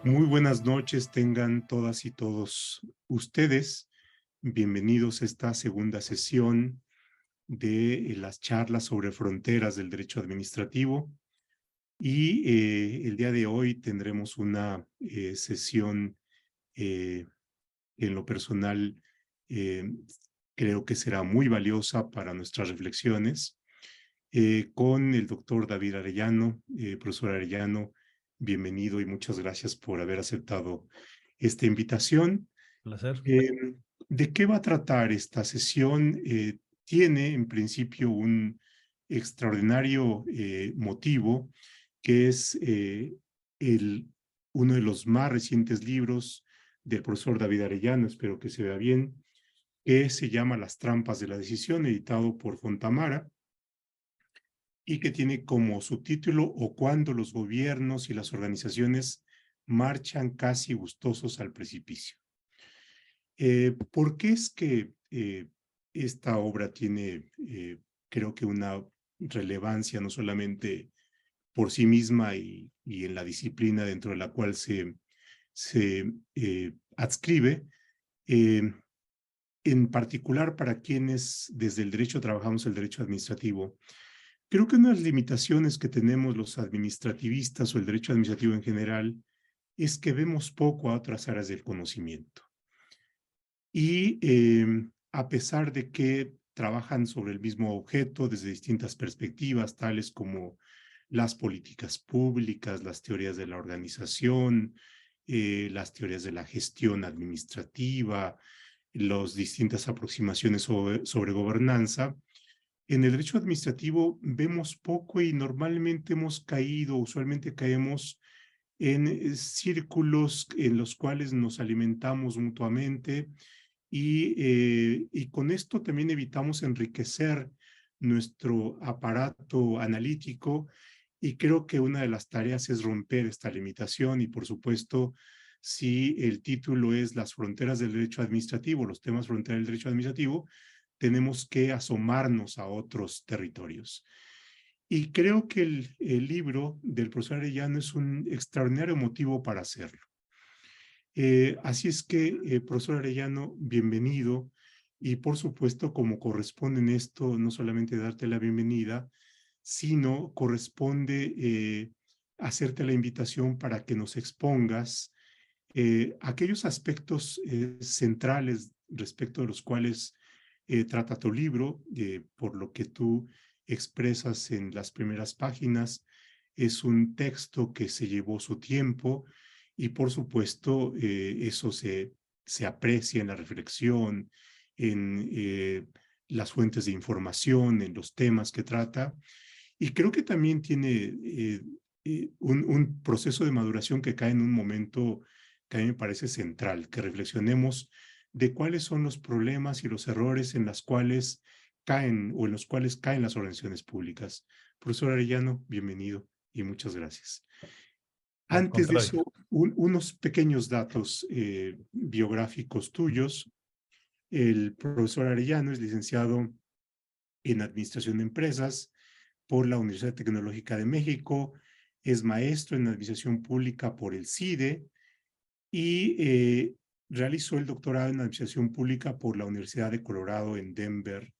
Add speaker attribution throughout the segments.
Speaker 1: Muy buenas noches tengan todas y todos ustedes. Bienvenidos a esta segunda sesión de las charlas sobre fronteras del derecho administrativo. Y el día de hoy tendremos una sesión en lo personal, eh, creo que será muy valiosa para nuestras reflexiones, con el doctor David Arellano. Profesor Arellano, bienvenido y muchas gracias por haber aceptado esta invitación.
Speaker 2: Placer.
Speaker 1: Eh, ¿De qué va a tratar esta sesión? Tiene en principio un extraordinario motivo, que es uno de los más recientes libros del profesor David Arellano, espero que se vea bien, que se llama Las trampas de la decisión, editado por Fontamara, y que tiene como subtítulo O cuando los gobiernos y las organizaciones marchan casi gustosos al precipicio. ¿Por qué es que esta obra tiene, creo que una relevancia no solamente por sí misma y en la disciplina dentro de la cual se adscribe, eh, en particular para quienes desde el derecho trabajamos el derecho administrativo? Creo que una de las limitaciones que tenemos los administrativistas o el derecho administrativo en general es que vemos poco a otras áreas del conocimiento. Y a pesar de que trabajan sobre el mismo objeto desde distintas perspectivas, tales como las políticas públicas, las teorías de la organización, las teorías de la gestión administrativa, las distintas aproximaciones sobre gobernanza, en el derecho administrativo vemos poco y normalmente hemos caído, usualmente caemos en círculos en los cuales nos alimentamos mutuamente y con esto también evitamos enriquecer nuestro aparato analítico, y creo que una de las tareas es romper esta limitación. Y por supuesto, si el título es Las fronteras del derecho administrativo, los temas fronteras del derecho administrativo, tenemos que asomarnos a otros territorios. Y creo que el libro del profesor Arellano es un extraordinario motivo para hacerlo. Así es que, profesor Arellano, bienvenido. Y por supuesto, como corresponde en esto, no solamente darte la bienvenida, sino corresponde hacerte la invitación para que nos expongas aquellos aspectos centrales respecto de los cuales trata tu libro. Por lo que tú expresas en las primeras páginas, es un texto que se llevó su tiempo y por supuesto eso se aprecia en la reflexión, en las fuentes de información, en los temas que trata. Y creo que también tiene un proceso de maduración que cae en un momento que a mí me parece central, que reflexionemos de cuáles son los problemas y los errores en los cuales caen o en los cuales caen las organizaciones públicas. Profesor Arellano, bienvenido y muchas gracias.
Speaker 2: Al
Speaker 1: Antes de
Speaker 2: contrario.
Speaker 1: eso, unos pequeños datos biográficos tuyos. El profesor Arellano es licenciado en Administración de Empresas por la Universidad Tecnológica de México, es maestro en Administración Pública por el CIDE y realizó el doctorado en Administración Pública por la Universidad de Colorado en Denver,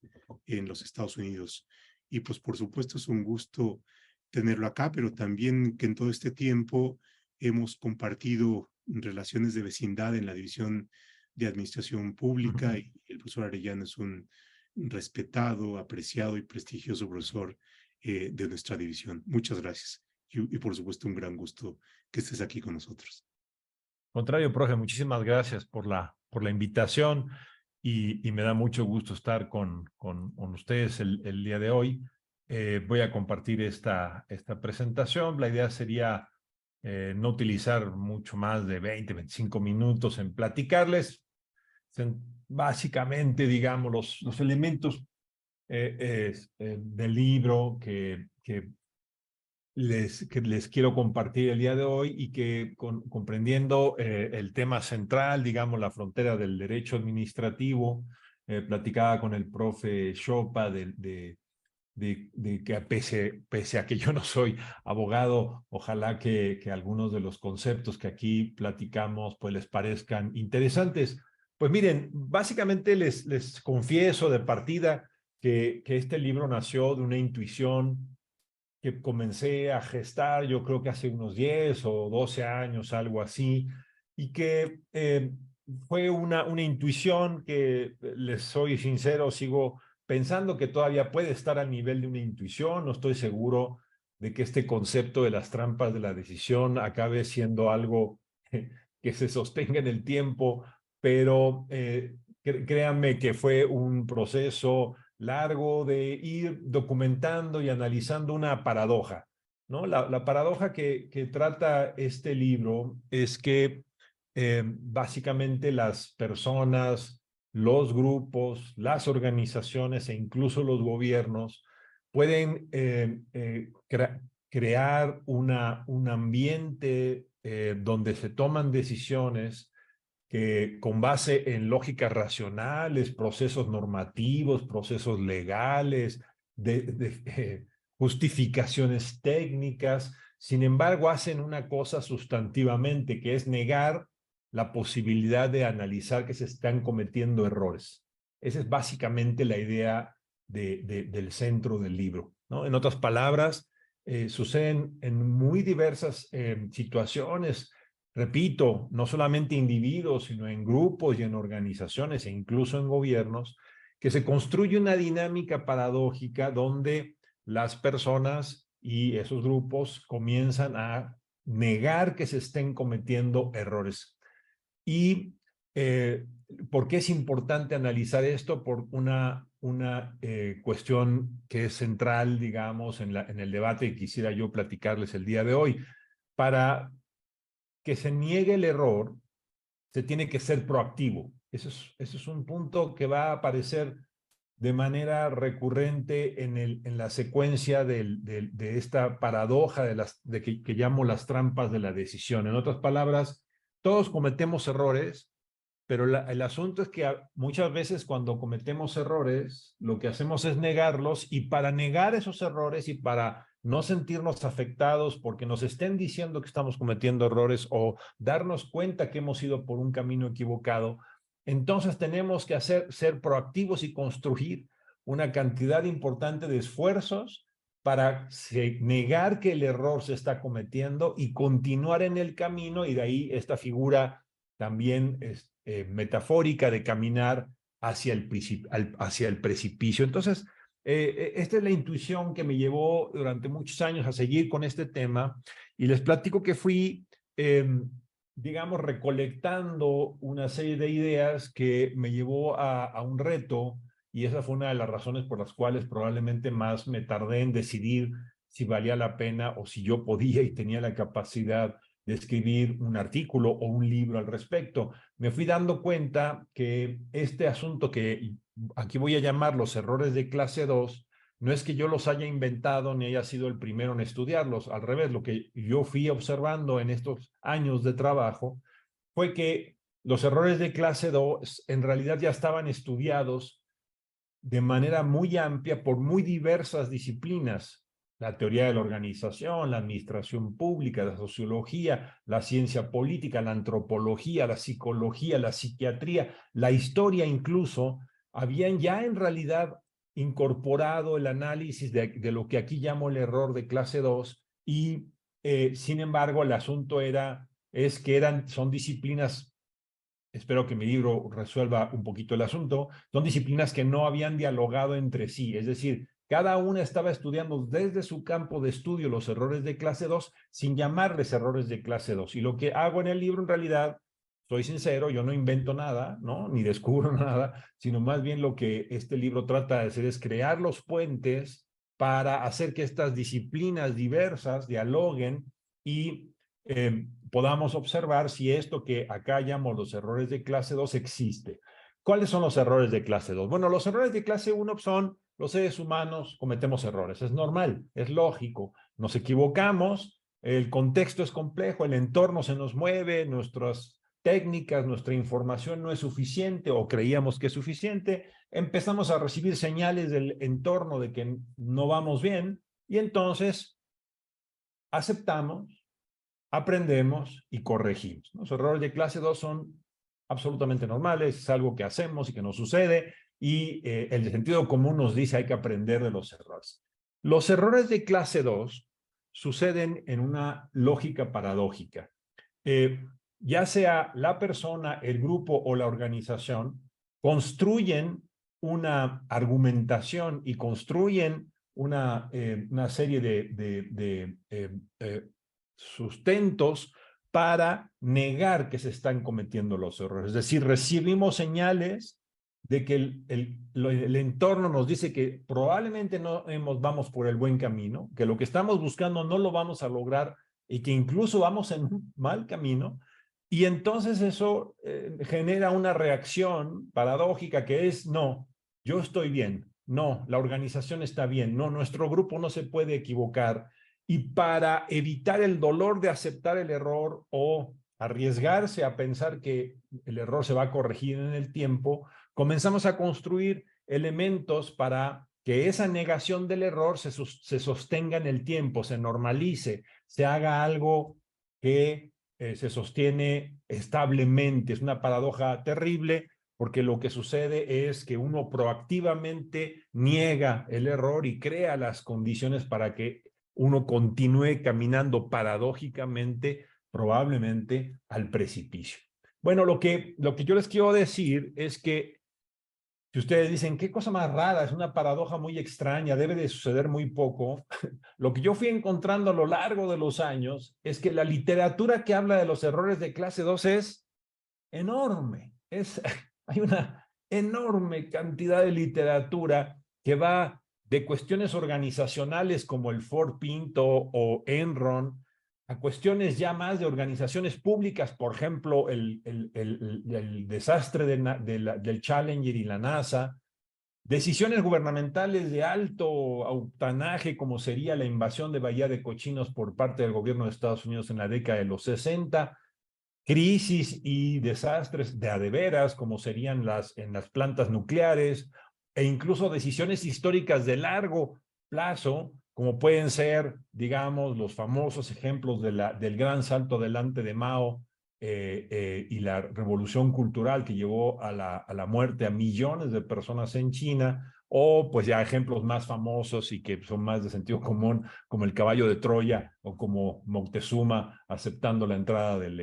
Speaker 1: en los Estados Unidos. Y pues por supuesto es un gusto tenerlo acá, pero también que en todo este tiempo hemos compartido relaciones de vecindad en la División de Administración Pública, y el profesor Arellano es un respetado, apreciado y prestigioso profesor de nuestra división. Muchas gracias. Y por supuesto un gran gusto que estés aquí con nosotros.
Speaker 2: Contrario, profe, muchísimas gracias por la invitación y me da mucho gusto estar con ustedes el día de hoy. Voy a compartir esta presentación. La idea sería no utilizar mucho más de 25 minutos en platicarles. Básicamente, digamos, los elementos del libro que les quiero compartir el día de hoy y que comprendiendo el tema central, digamos, la frontera del derecho administrativo, platicaba con el profe Chopa de que pese a que yo no soy abogado, ojalá que algunos de los conceptos que aquí platicamos pues les parezcan interesantes. Pues miren, básicamente les confieso de partida que este libro nació de una intuición que comencé a gestar, yo creo que hace unos 10 o 12 años, algo así, y que fue una intuición que, les soy sincero, sigo pensando que todavía puede estar al nivel de una intuición. No estoy seguro de que este concepto de las trampas de la decisión acabe siendo algo que se sostenga en el tiempo, pero créanme que fue un proceso largo de ir documentando y analizando una paradoja, ¿no? La paradoja que trata este libro es que básicamente las personas, los grupos, las organizaciones e incluso los gobiernos pueden crear un ambiente donde se toman decisiones que con base en lógicas racionales, procesos normativos, procesos legales, justificaciones técnicas, sin embargo, hacen una cosa sustantivamente, que es negar la posibilidad de analizar que se están cometiendo errores. Esa es básicamente la idea del centro del libro, ¿no? En otras palabras, suceden en muy diversas situaciones. Repito, no solamente individuos, sino en grupos y en organizaciones e incluso en gobiernos, que se construye una dinámica paradójica donde las personas y esos grupos comienzan a negar que se estén cometiendo errores. ¿Y por qué es importante analizar esto? Por una cuestión que es central, digamos, en el debate que quisiera yo platicarles el día de hoy. Para que se niegue el error, se tiene que ser proactivo. Eso es un punto que va a aparecer de manera recurrente en la secuencia de esta paradoja que llamo las trampas de la decisión. En otras palabras, todos cometemos errores, pero el asunto es que muchas veces cuando cometemos errores, lo que hacemos es negarlos, y para negar esos errores y para no sentirnos afectados porque nos estén diciendo que estamos cometiendo errores o darnos cuenta que hemos ido por un camino equivocado, entonces tenemos que ser proactivos y construir una cantidad importante de esfuerzos para negar que el error se está cometiendo y continuar en el camino, y de ahí esta figura también metafórica de caminar hacia el precipicio. Entonces, esta es la intuición que me llevó durante muchos años a seguir con este tema, y les platico que fui, digamos, recolectando una serie de ideas que me llevó a un reto, y esa fue una de las razones por las cuales probablemente más me tardé en decidir si valía la pena o si yo podía y tenía la capacidad de escribir un artículo o un libro al respecto. Me fui dando cuenta que este asunto, que aquí voy a llamar los errores de clase 2, no es que yo los haya inventado ni haya sido el primero en estudiarlos. Al revés, lo que yo fui observando en estos años de trabajo fue que los errores de clase 2 en realidad ya estaban estudiados de manera muy amplia por muy diversas disciplinas: la teoría de la organización, la administración pública, la sociología, la ciencia política, la antropología, la psicología, la psiquiatría, la historia incluso. Habían ya en realidad incorporado el análisis de lo que aquí llamo el error de clase 2, y sin embargo el asunto es que son disciplinas. Espero que mi libro resuelva un poquito el asunto. Son disciplinas que no habían dialogado entre sí, es decir, cada una estaba estudiando desde su campo de estudio los errores de clase 2 sin llamarles errores de clase 2. Y lo que hago en el libro, en realidad, soy sincero, yo no invento nada, ¿no? Ni descubro nada, sino más bien lo que este libro trata de hacer es crear los puentes para hacer que estas disciplinas diversas dialoguen y podamos observar si esto que acá llamo los errores de clase 2 existe. ¿Cuáles son los errores de clase 2? Bueno, los errores de clase 1 son: los seres humanos cometemos errores. Es normal, es lógico. Nos equivocamos, el contexto es complejo, el entorno se nos mueve, nuestras técnicas, nuestra información no es suficiente o creíamos que es suficiente, empezamos a recibir señales del entorno de que no vamos bien y entonces aceptamos, aprendemos y corregimos. Los errores de clase 2 son absolutamente normales, es algo que hacemos y que nos sucede, y el sentido común nos dice hay que aprender de los errores. Los errores de clase 2 suceden en una lógica paradójica. Ya sea la persona, el grupo o la organización, construyen una argumentación y construyen una serie de sustentos para negar que se están cometiendo los errores. Es decir, recibimos señales de que el entorno nos dice que probablemente no vamos por el buen camino, que lo que estamos buscando no lo vamos a lograr y que incluso vamos en un mal camino. Y entonces eso genera una reacción paradójica que es, no, yo estoy bien, no, la organización está bien, no, nuestro grupo no se puede equivocar. Y para evitar el dolor de aceptar el error o arriesgarse a pensar que el error se va a corregir en el tiempo, comenzamos a construir elementos para que esa negación del error se sostenga en el tiempo, se normalice, se haga algo que se sostiene establemente. Es una paradoja terrible porque lo que sucede es que uno proactivamente niega el error y crea las condiciones para que uno continúe caminando paradójicamente, probablemente al precipicio. Bueno, lo que yo les quiero decir es que si ustedes dicen, qué cosa más rara, es una paradoja muy extraña, debe de suceder muy poco, lo que yo fui encontrando a lo largo de los años es que la literatura que habla de los errores de clase 2 es enorme. Hay una enorme cantidad de literatura que va de cuestiones organizacionales como el Ford Pinto o Enron, a cuestiones ya más de organizaciones públicas, por ejemplo, el desastre del Challenger y la NASA, decisiones gubernamentales de alto octanaje, como sería la invasión de Bahía de Cochinos por parte del gobierno de Estados Unidos en la década de los 60, crisis y desastres de a de veras, como serían en las plantas nucleares, e incluso decisiones históricas de largo plazo, como pueden ser, digamos, los famosos ejemplos del gran salto adelante de Mao y la revolución cultural que llevó a la muerte a millones de personas en China, o pues ya ejemplos más famosos y que son más de sentido común, como el caballo de Troya o como Moctezuma aceptando la entrada del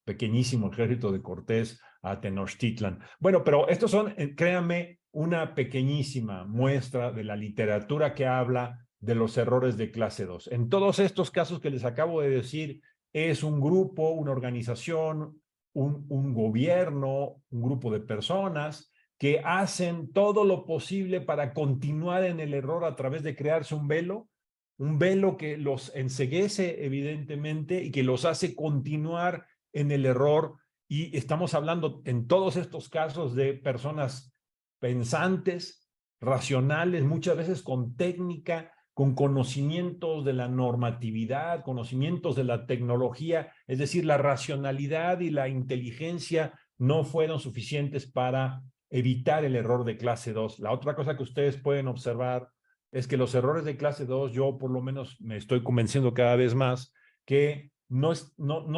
Speaker 2: pequeñísimo ejército de Cortés a Tenochtitlan. Bueno, pero estos son, créanme, una pequeñísima muestra de la literatura que habla de los errores de clase 2. En todos estos casos que les acabo de decir, es un grupo, una organización, un gobierno, un grupo de personas que hacen todo lo posible para continuar en el error a través de crearse un velo que los enceguece evidentemente y que los hace continuar en el error. Y estamos hablando en todos estos casos de personas pensantes, racionales, muchas veces con técnica, con conocimientos de la normatividad, conocimientos de la tecnología, es decir, la racionalidad y la inteligencia no fueron suficientes para evitar el error de clase 2. La otra cosa que ustedes pueden observar es que los errores de clase 2, yo por lo menos me estoy convenciendo cada vez más que no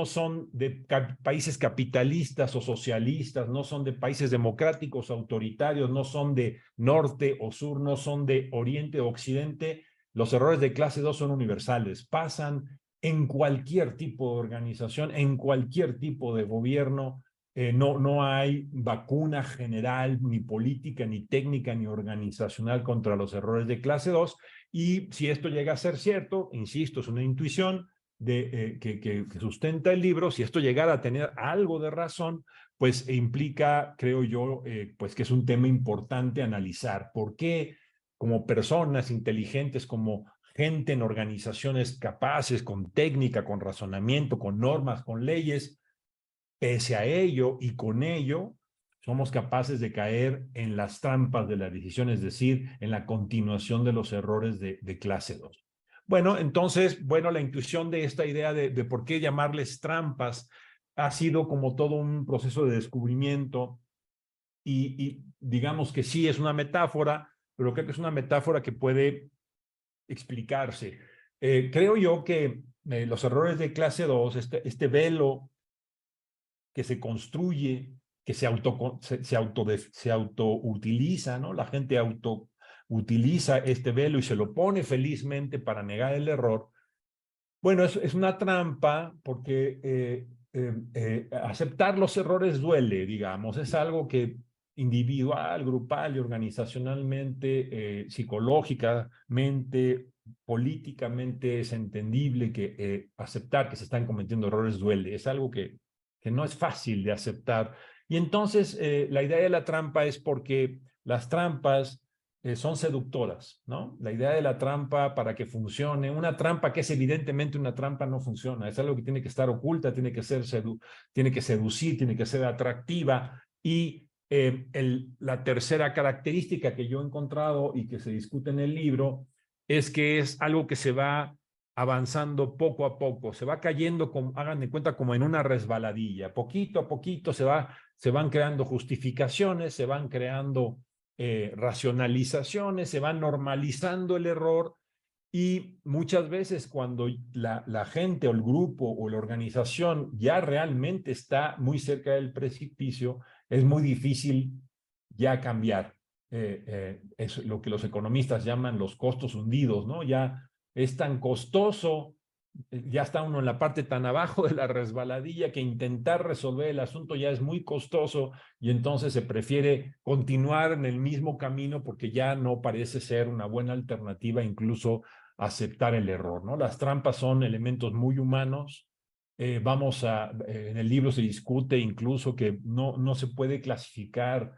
Speaker 2: son de países capitalistas o socialistas, no son de países democráticos, autoritarios, no son de norte o sur, no son de oriente o occidente. Los errores de clase 2 son universales, pasan en cualquier tipo de organización, en cualquier tipo de gobierno. No hay vacuna general, ni política, ni técnica, ni organizacional contra los errores de clase 2. Y si esto llega a ser cierto, insisto, es una intuición que sustenta el libro, si esto llegara a tener algo de razón, pues implica, creo yo, pues que es un tema importante analizar. ¿Por qué como personas inteligentes, como gente en organizaciones capaces, con técnica, con razonamiento, con normas, con leyes, pese a ello y con ello, somos capaces de caer en las trampas de la decisión, es decir, en la continuación de los errores de clase 2? Bueno, entonces, bueno, la intuición de esta idea de por qué llamarles trampas ha sido como todo un proceso de descubrimiento y digamos que sí es una metáfora, pero creo que es una metáfora que puede explicarse. Creo yo que los errores de clase 2, este velo que se construye, que se autoutiliza, ¿no? La gente utiliza este velo y se lo pone felizmente para negar el error. Bueno, es una trampa porque aceptar los errores duele, digamos, es algo que individual, grupal y organizacionalmente, psicológicamente, políticamente es entendible que aceptar que se están cometiendo errores duele, es algo que no es fácil de aceptar. Y entonces la idea de la trampa es porque las trampas son seductoras, ¿no? La idea de la trampa para que funcione, una trampa que es evidentemente una trampa no funciona, es algo que tiene que estar oculta, tiene que seducir, tiene que ser atractiva y la tercera característica que yo he encontrado y que se discute en el libro es que es algo que se va avanzando poco a poco, se va cayendo, hagan de cuenta, como en una resbaladilla, poquito a poquito se van creando justificaciones, se van creando racionalizaciones, se va normalizando el error y muchas veces cuando la gente o el grupo o la organización ya realmente está muy cerca del precipicio, es muy difícil ya cambiar. Es lo que los economistas llaman los costos hundidos, ¿no? Ya es tan costoso, ya está uno en la parte tan abajo de la resbaladilla que intentar resolver el asunto ya es muy costoso y entonces se prefiere continuar en el mismo camino porque ya no parece ser una buena alternativa incluso aceptar el error, ¿no? Las trampas son elementos muy humanos. En el libro se discute incluso que no se puede clasificar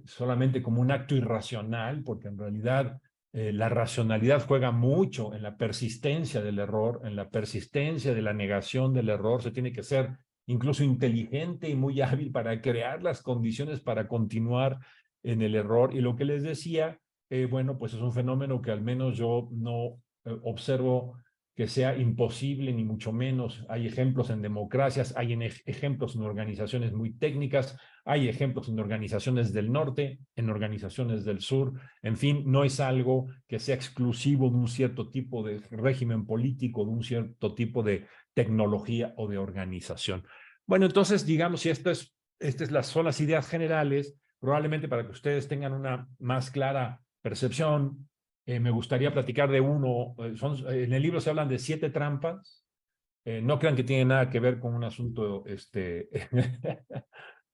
Speaker 2: solamente como un acto irracional, porque en realidad la racionalidad juega mucho en la persistencia del error, en la persistencia de la negación del error. Se tiene que ser incluso inteligente y muy hábil para crear las condiciones para continuar en el error. Y lo que les decía, bueno, pues es un fenómeno que al menos yo no observo que sea imposible, ni mucho menos. Hay ejemplos en democracias, hay ejemplos en organizaciones muy técnicas, hay ejemplos en organizaciones del norte, en organizaciones del sur. En fin, no es algo que sea exclusivo de un cierto tipo de régimen político, de un cierto tipo de tecnología o de organización. Bueno, entonces, digamos, si son las ideas generales, probablemente para que ustedes tengan una más clara percepción, me gustaría platicar de uno. En el libro se hablan de 7 trampas. No crean que tiene nada que ver con un asunto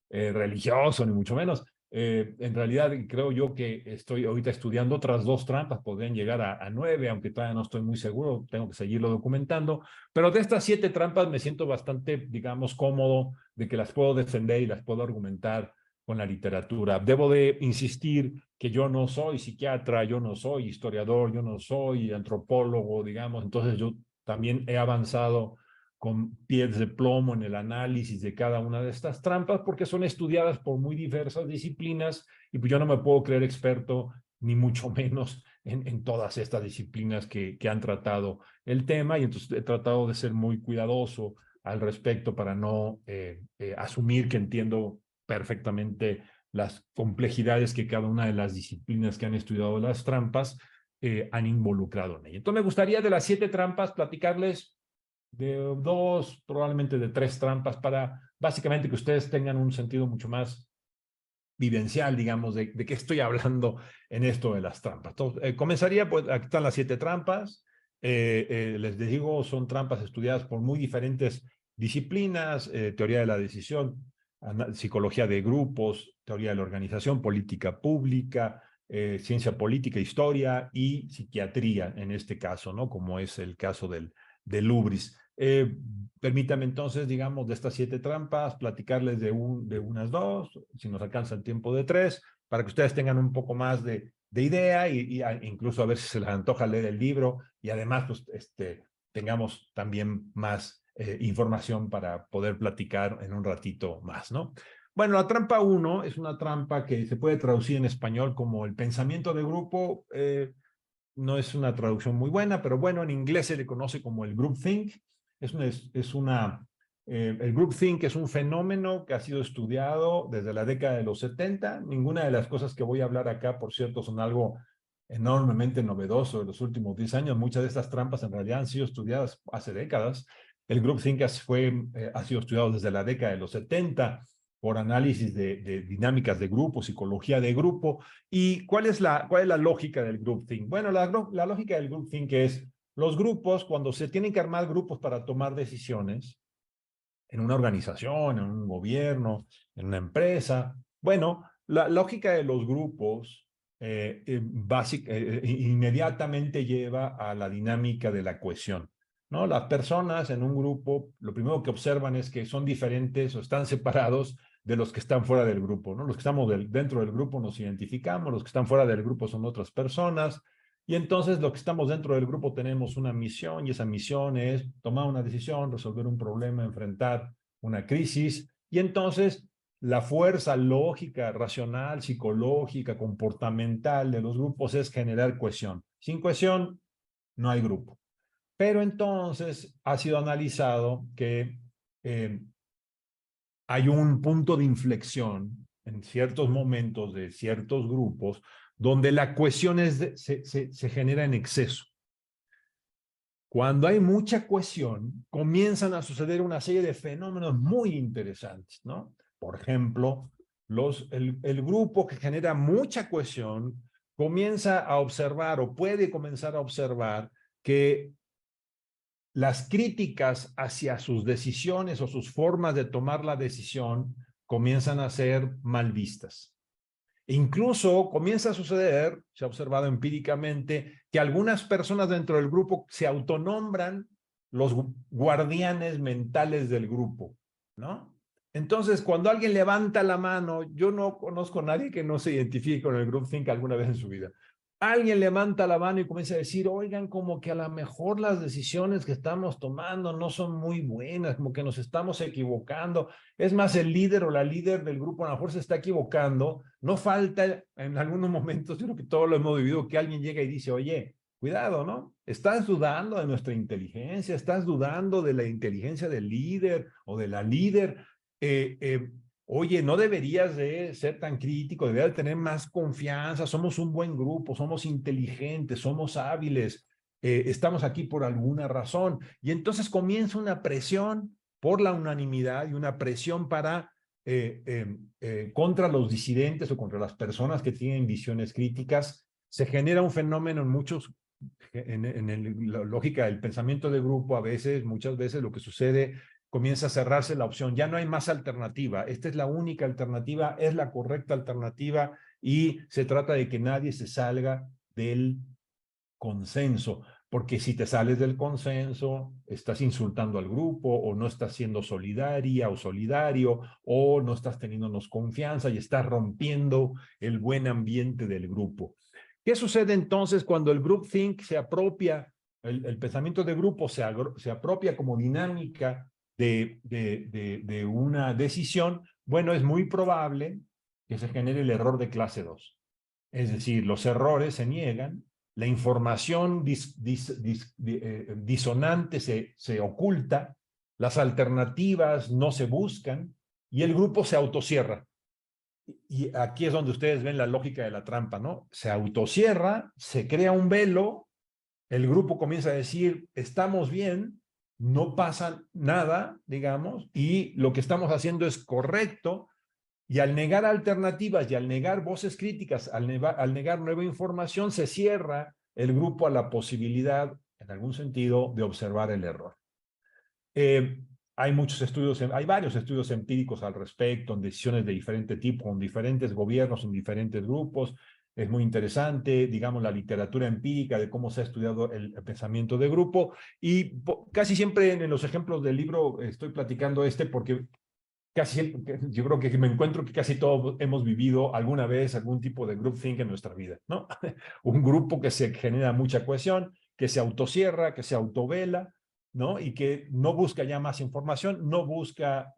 Speaker 2: religioso, ni mucho menos. En realidad, creo yo que estoy ahorita estudiando otras 2 trampas, podrían llegar a 9, aunque todavía no estoy muy seguro, tengo que seguirlo documentando. Pero de estas 7 trampas me siento bastante, digamos, cómodo de que las puedo defender y las puedo argumentar con la literatura. Debo de insistir que yo no soy psiquiatra, yo no soy historiador, yo no soy antropólogo, digamos, entonces yo también he avanzado con pies de plomo en el análisis de cada una de estas trampas porque son estudiadas por muy diversas disciplinas y pues yo no me puedo creer experto ni mucho menos en todas estas disciplinas que han tratado el tema y entonces he tratado de ser muy cuidadoso al respecto para no asumir que entiendo perfectamente las complejidades que cada una de las disciplinas que han estudiado las trampas han involucrado en ella. Entonces me gustaría de las 7 trampas platicarles de 2, probablemente de 3 trampas para básicamente que ustedes tengan un sentido mucho más vivencial, digamos, de qué estoy hablando en esto de las trampas. Entonces, comenzaría, pues, aquí están las 7 trampas. Les digo, son trampas estudiadas por muy diferentes disciplinas, teoría de la decisión, psicología de grupos, teoría de la organización, política pública, ciencia política, historia y psiquiatría, en este caso, ¿no? Como es el caso del Hubris. Permítame entonces, digamos, de estas 7 trampas, platicarles de unas 2, si nos alcanza el tiempo de 3, para que ustedes tengan un poco más de idea y incluso a ver si se les antoja leer el libro y además pues, tengamos también más información para poder platicar en un ratito más, ¿no? Bueno, la trampa 1 es una trampa que se puede traducir en español como el pensamiento de grupo. No es una traducción muy buena, pero bueno, en inglés se le conoce como el groupthink. Es una El groupthink es un fenómeno que ha sido estudiado desde la década de los 70. Ninguna de las cosas que voy a hablar acá, por cierto, son algo enormemente novedoso de los últimos 10 años. Muchas de estas trampas en realidad han sido estudiadas hace décadas. El groupthink ha sido estudiado desde la década de los 70 por análisis de dinámicas de grupo, psicología de grupo. ¿Y cuál es la lógica del groupthink? Bueno, la lógica del groupthink es los grupos, cuando se tienen que armar grupos para tomar decisiones, en una organización, en un gobierno, en una empresa. Bueno, la lógica de los grupos inmediatamente lleva a la dinámica de la cohesión, ¿no? Las personas en un grupo, lo primero que observan es que son diferentes o están separados de los que están fuera del grupo, ¿no? Los que estamos dentro del grupo nos identificamos, los que están fuera del grupo son otras personas, y entonces los que estamos dentro del grupo tenemos una misión, y esa misión es tomar una decisión, resolver un problema, enfrentar una crisis, y entonces la fuerza lógica, racional, psicológica, comportamental de los grupos es generar cohesión. Sin cohesión no hay grupo. Pero entonces ha sido analizado que hay un punto de inflexión en ciertos momentos de ciertos grupos donde la cohesión se genera en exceso. Cuando hay mucha cohesión, comienzan a suceder una serie de fenómenos muy interesantes, ¿no? Por ejemplo, el grupo que genera mucha cohesión comienza a observar o puede comenzar a observar que las críticas hacia sus decisiones o sus formas de tomar la decisión comienzan a ser mal vistas. Incluso comienza a suceder, se ha observado empíricamente, que algunas personas dentro del grupo se autonombran los guardianes mentales del grupo, ¿no? Entonces, cuando alguien levanta la mano, yo no conozco a nadie que no se identifique con el groupthink alguna vez en su vida. Alguien levanta la mano y comienza a decir, oigan, como que a lo mejor las decisiones que estamos tomando no son muy buenas, como que nos estamos equivocando. Es más, el líder o la líder del grupo a lo mejor se está equivocando. No falta en algunos momentos, yo creo que todos lo hemos vivido, que alguien llega y dice, oye, cuidado, ¿no? Estás dudando de nuestra inteligencia, estás dudando de la inteligencia del líder o de la líder. Oye, no deberías de ser tan crítico, deberías de tener más confianza, somos un buen grupo, somos inteligentes, somos hábiles, estamos aquí por alguna razón. Y entonces comienza una presión por la unanimidad y una presión para contra los disidentes o contra las personas que tienen visiones críticas. Se genera un fenómeno en muchos, la lógica del pensamiento de grupo, muchas veces lo que sucede, comienza a cerrarse la opción, ya no hay más alternativa, esta es la única alternativa, es la correcta alternativa y se trata de que nadie se salga del consenso, porque si te sales del consenso, estás insultando al grupo o no estás siendo solidaria o solidario o no estás teniéndonos confianza y estás rompiendo el buen ambiente del grupo. ¿Qué sucede entonces cuando el groupthink se apropia, el pensamiento de grupo se apropia como dinámica de una decisión? Bueno, es muy probable que se genere el error de clase 2. Es decir, los errores se niegan, la información disonante se oculta, las alternativas no se buscan y el grupo se autocierra. Y aquí es donde ustedes ven la lógica de la trampa, ¿no? Se autocierra, se crea un velo, el grupo comienza a decir, estamos bien, no pasa nada, digamos, y lo que estamos haciendo es correcto, y al negar alternativas y al negar voces críticas, al negar nueva información, se cierra el grupo a la posibilidad, en algún sentido, de observar el error. Hay varios estudios empíricos al respecto, en decisiones de diferente tipo, en diferentes gobiernos, en diferentes grupos. Es muy interesante, digamos, la literatura empírica de cómo se ha estudiado el pensamiento de grupo. Y casi siempre en los ejemplos del libro estoy platicando porque yo creo que me encuentro que casi todos hemos vivido alguna vez algún tipo de groupthink en nuestra vida, ¿no? Un grupo que se genera mucha cohesión, que se autocierra, que se autovela, ¿no? Y que no busca ya más información, no busca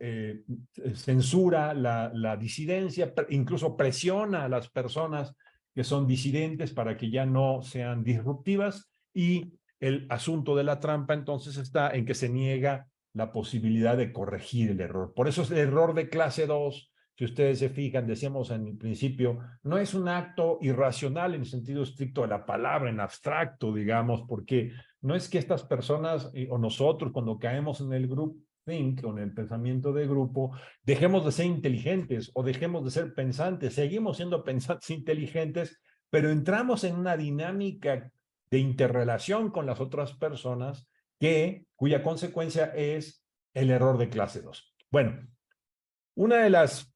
Speaker 2: censura la disidencia, incluso presiona a las personas que son disidentes para que ya no sean disruptivas, y el asunto de la trampa entonces está en que se niega la posibilidad de corregir el error. Por eso es el error de clase 2. Si ustedes se fijan, decíamos en el principio, no es un acto irracional en el sentido estricto de la palabra, en abstracto, digamos, porque no es que estas personas o nosotros cuando caemos en el group think o en el pensamiento de grupo, dejemos de ser inteligentes o dejemos de ser pensantes, seguimos siendo pensantes inteligentes, pero entramos en una dinámica de interrelación con las otras personas cuya consecuencia es el error de clase 2. Bueno, una de las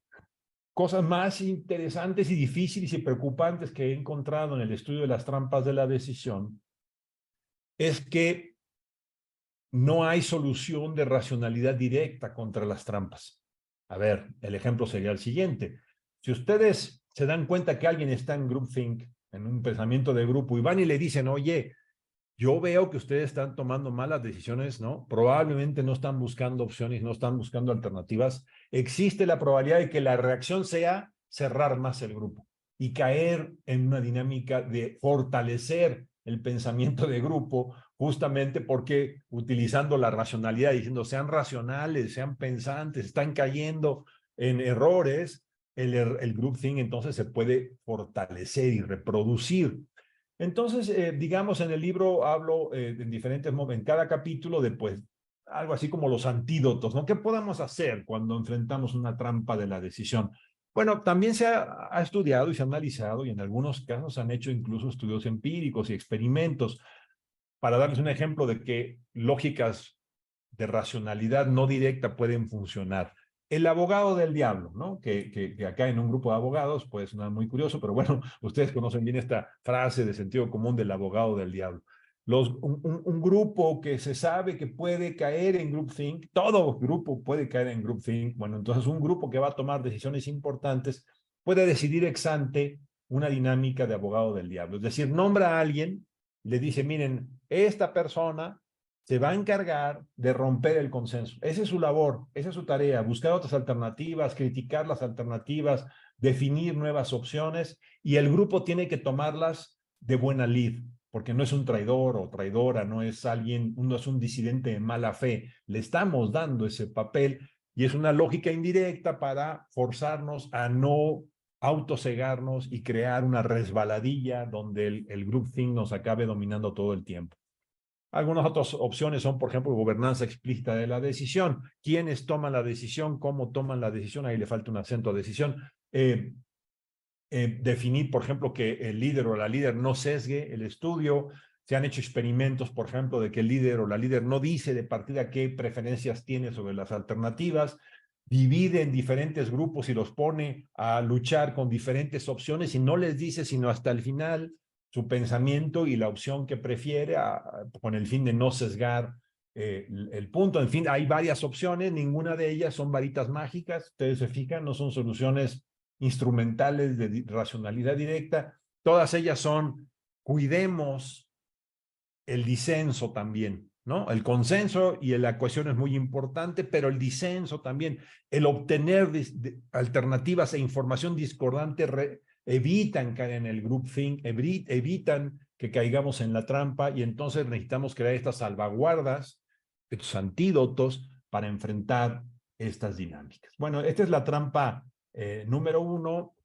Speaker 2: cosas más interesantes y difíciles y preocupantes que he encontrado en el estudio de las trampas de la decisión es que no hay solución de racionalidad directa contra las trampas. A ver, el ejemplo sería el siguiente. Si ustedes se dan cuenta que alguien está en groupthink, en un pensamiento de grupo, y van y le dicen, oye, yo veo que ustedes están tomando malas decisiones, ¿no? Probablemente no están buscando opciones, no están buscando alternativas. Existe la probabilidad de que la reacción sea cerrar más el grupo y caer en una dinámica de fortalecer el pensamiento de grupo, justamente porque utilizando la racionalidad, diciendo sean racionales, sean pensantes, están cayendo en errores, el groupthink entonces se puede fortalecer y reproducir. Entonces, digamos, en el libro hablo en diferentes momentos, en cada capítulo de, pues, algo así como los antídotos, ¿no? ¿Qué podemos hacer cuando enfrentamos una trampa de la decisión? Bueno, también se ha estudiado y se ha analizado y en algunos casos se han hecho incluso estudios empíricos y experimentos para darles un ejemplo de que lógicas de racionalidad no directa pueden funcionar. El abogado del diablo, ¿no? Que acá en un grupo de abogados puede sonar muy curioso, pero bueno, ustedes conocen bien esta frase de sentido común del abogado del diablo. Un grupo que se sabe que puede caer en groupthink, todo grupo puede caer en groupthink, bueno, entonces un grupo que va a tomar decisiones importantes puede decidir ex ante una dinámica de abogado del diablo, es decir, nombra a alguien, le dice, miren, esta persona se va a encargar de romper el consenso. Esa es su labor, esa es su tarea, buscar otras alternativas, criticar las alternativas, definir nuevas opciones y el grupo tiene que tomarlas de buena lid, porque no es un traidor o traidora, no es alguien, no es un disidente de mala fe. Le estamos dando ese papel y es una lógica indirecta para forzarnos a no autocegarnos y crear una resbaladilla donde el groupthink nos acabe dominando todo el tiempo. Algunas otras opciones son, por ejemplo, gobernanza explícita de la decisión. ¿Quiénes toman la decisión? ¿Cómo toman la decisión? Ahí le falta un acento a decisión. Definir, por ejemplo, que el líder o la líder no sesgue el estudio. Se han hecho experimentos, por ejemplo, de que el líder o la líder no dice de partida qué preferencias tiene sobre las alternativas, divide en diferentes grupos y los pone a luchar con diferentes opciones y no les dice sino hasta el final su pensamiento y la opción que prefiere con el fin de no sesgar el punto. En fin, hay varias opciones, ninguna de ellas son varitas mágicas, ustedes se fijan, no son soluciones instrumentales de racionalidad directa, todas ellas son cuidemos el disenso también, ¿no? El consenso y la cohesión es muy importante, pero el disenso también, el obtener alternativas e información discordante evitan caer en el groupthink, evitan que caigamos en la trampa y entonces necesitamos crear estas salvaguardas, estos antídotos para enfrentar estas dinámicas. Bueno, esta es la trampa número 1,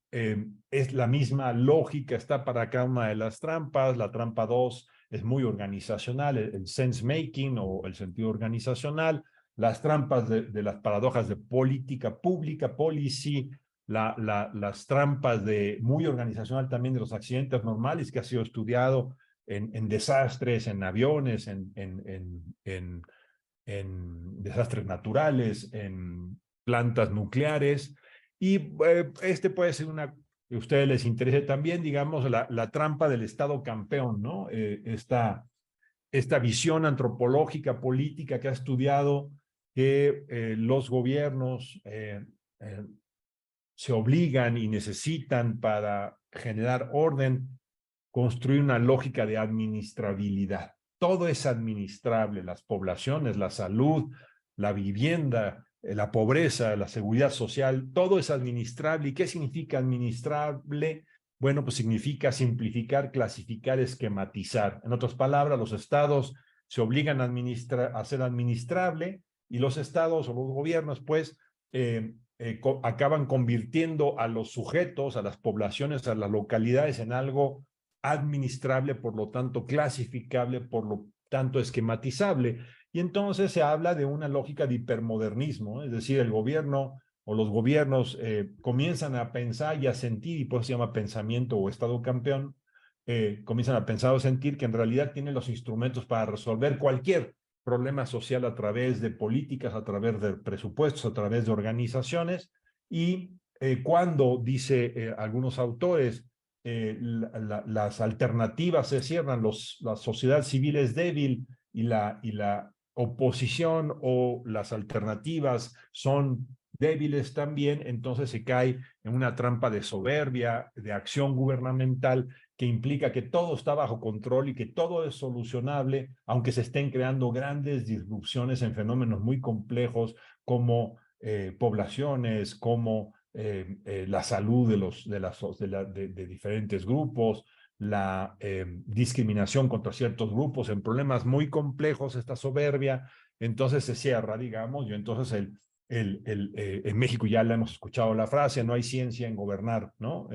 Speaker 2: es la misma lógica, está para cada una de las trampas. La trampa 2 es muy organizacional, el sense making o el sentido organizacional, las trampas de las paradojas de política pública, policy, las trampas de muy organizacional también de los accidentes normales que ha sido estudiado en desastres, en aviones, en desastres naturales, en plantas nucleares. Y este puede ser una que a ustedes les interese también, digamos, la trampa del Estado campeón, ¿no? Esta visión antropológica, política que ha estudiado que los gobiernos se obligan y necesitan para generar orden, construir una lógica de administrabilidad. Todo es administrable, las poblaciones, la salud, la vivienda, la pobreza, la seguridad social, todo es administrable. ¿Y qué significa administrable? Bueno, pues significa simplificar, clasificar, esquematizar. En otras palabras, los estados se obligan a ser administrable y los estados o los gobiernos, pues, acaban convirtiendo a los sujetos, a las poblaciones, a las localidades en algo administrable, por lo tanto clasificable, por lo tanto esquematizable. Y entonces se habla de una lógica de hipermodernismo, es decir, el gobierno o los gobiernos comienzan a pensar y a sentir, y por eso se llama pensamiento o estado campeón, comienzan a pensar o sentir que en realidad tienen los instrumentos para resolver cualquier problema social a través de políticas, a través de presupuestos, a través de organizaciones, y cuando, dice algunos autores, las alternativas se cierran, la sociedad civil es débil y la oposición o las alternativas son débiles también, entonces se cae en una trampa de soberbia, de acción gubernamental, que implica que todo está bajo control y que todo es solucionable, aunque se estén creando grandes disrupciones en fenómenos muy complejos como poblaciones, como la salud de diferentes grupos, la discriminación contra ciertos grupos, en problemas muy complejos, esta soberbia, entonces se cierra, digamos, y entonces en México ya le hemos escuchado la frase, no hay ciencia en gobernar, ¿no?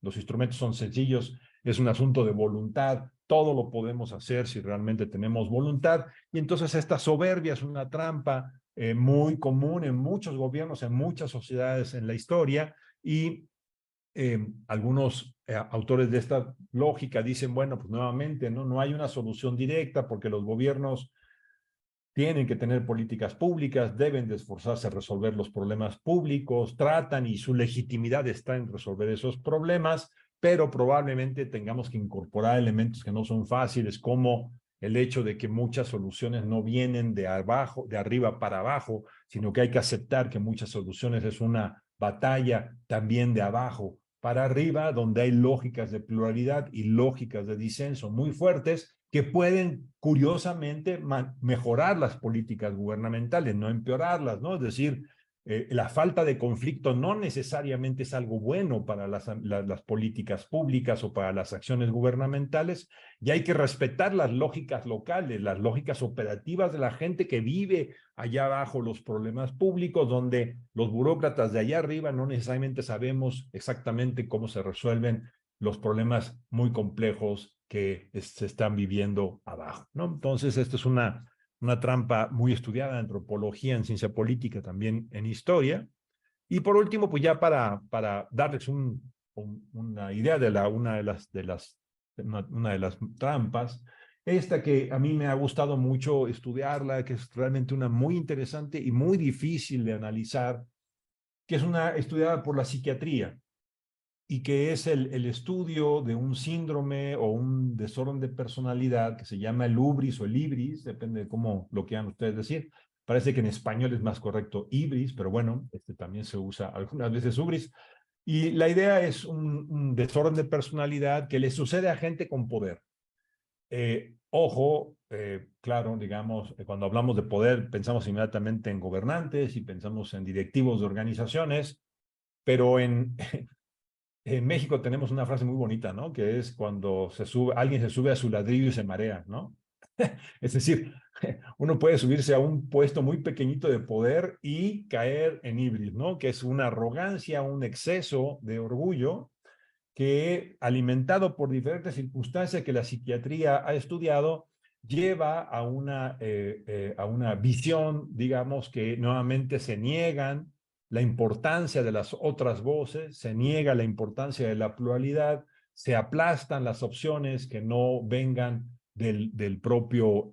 Speaker 2: Los instrumentos son sencillos, es un asunto de voluntad, todo lo podemos hacer si realmente tenemos voluntad, y entonces esta soberbia es una trampa muy común en muchos gobiernos, en muchas sociedades en la historia, y algunos autores de esta lógica dicen, bueno, pues nuevamente, no hay una solución directa porque los gobiernos tienen que tener políticas públicas, deben de esforzarse a resolver los problemas públicos, tratan y su legitimidad está en resolver esos problemas, pero probablemente tengamos que incorporar elementos que no son fáciles, como el hecho de que muchas soluciones no vienen de abajo, de arriba para abajo, sino que hay que aceptar que muchas soluciones es una batalla también de abajo para arriba, donde hay lógicas de pluralidad y lógicas de disenso muy fuertes, que pueden, curiosamente, mejorar las políticas gubernamentales, no empeorarlas, ¿no? Es decir, la falta de conflicto no necesariamente es algo bueno para las políticas públicas o para las acciones gubernamentales, y hay que respetar las lógicas locales, las lógicas operativas de la gente que vive allá abajo los problemas públicos, donde los burócratas de allá arriba no necesariamente sabemos exactamente cómo se resuelven los problemas muy complejos que se están viviendo abajo, ¿no? Entonces, esto es una trampa muy estudiada en antropología, en ciencia política, también en historia. Y por último, pues ya para darles una idea de una de las trampas, esta que a mí me ha gustado mucho estudiarla, que es realmente una muy interesante y muy difícil de analizar, que es una estudiada por la psiquiatría, y que es el estudio de un síndrome o un desorden de personalidad que se llama el hubris o el ibris, depende de cómo lo quieran ustedes decir. Parece que en español es más correcto ibris, pero bueno, también se usa algunas veces hubris. Y la idea es un desorden de personalidad que le sucede a gente con poder. Ojo, claro, digamos, cuando hablamos de poder, pensamos inmediatamente en gobernantes y pensamos en directivos de organizaciones, pero en México tenemos una frase muy bonita, ¿no? Que es cuando alguien se sube a su ladrillo y se marea, ¿no? Es decir, uno puede subirse a un puesto muy pequeñito de poder y caer en híbrido, ¿no? Que es una arrogancia, un exceso de orgullo que, alimentado por diferentes circunstancias que la psiquiatría ha estudiado, lleva a una visión, digamos, que nuevamente se niegan la importancia de las otras voces, se niega la importancia de la pluralidad, se aplastan las opciones que no vengan del propio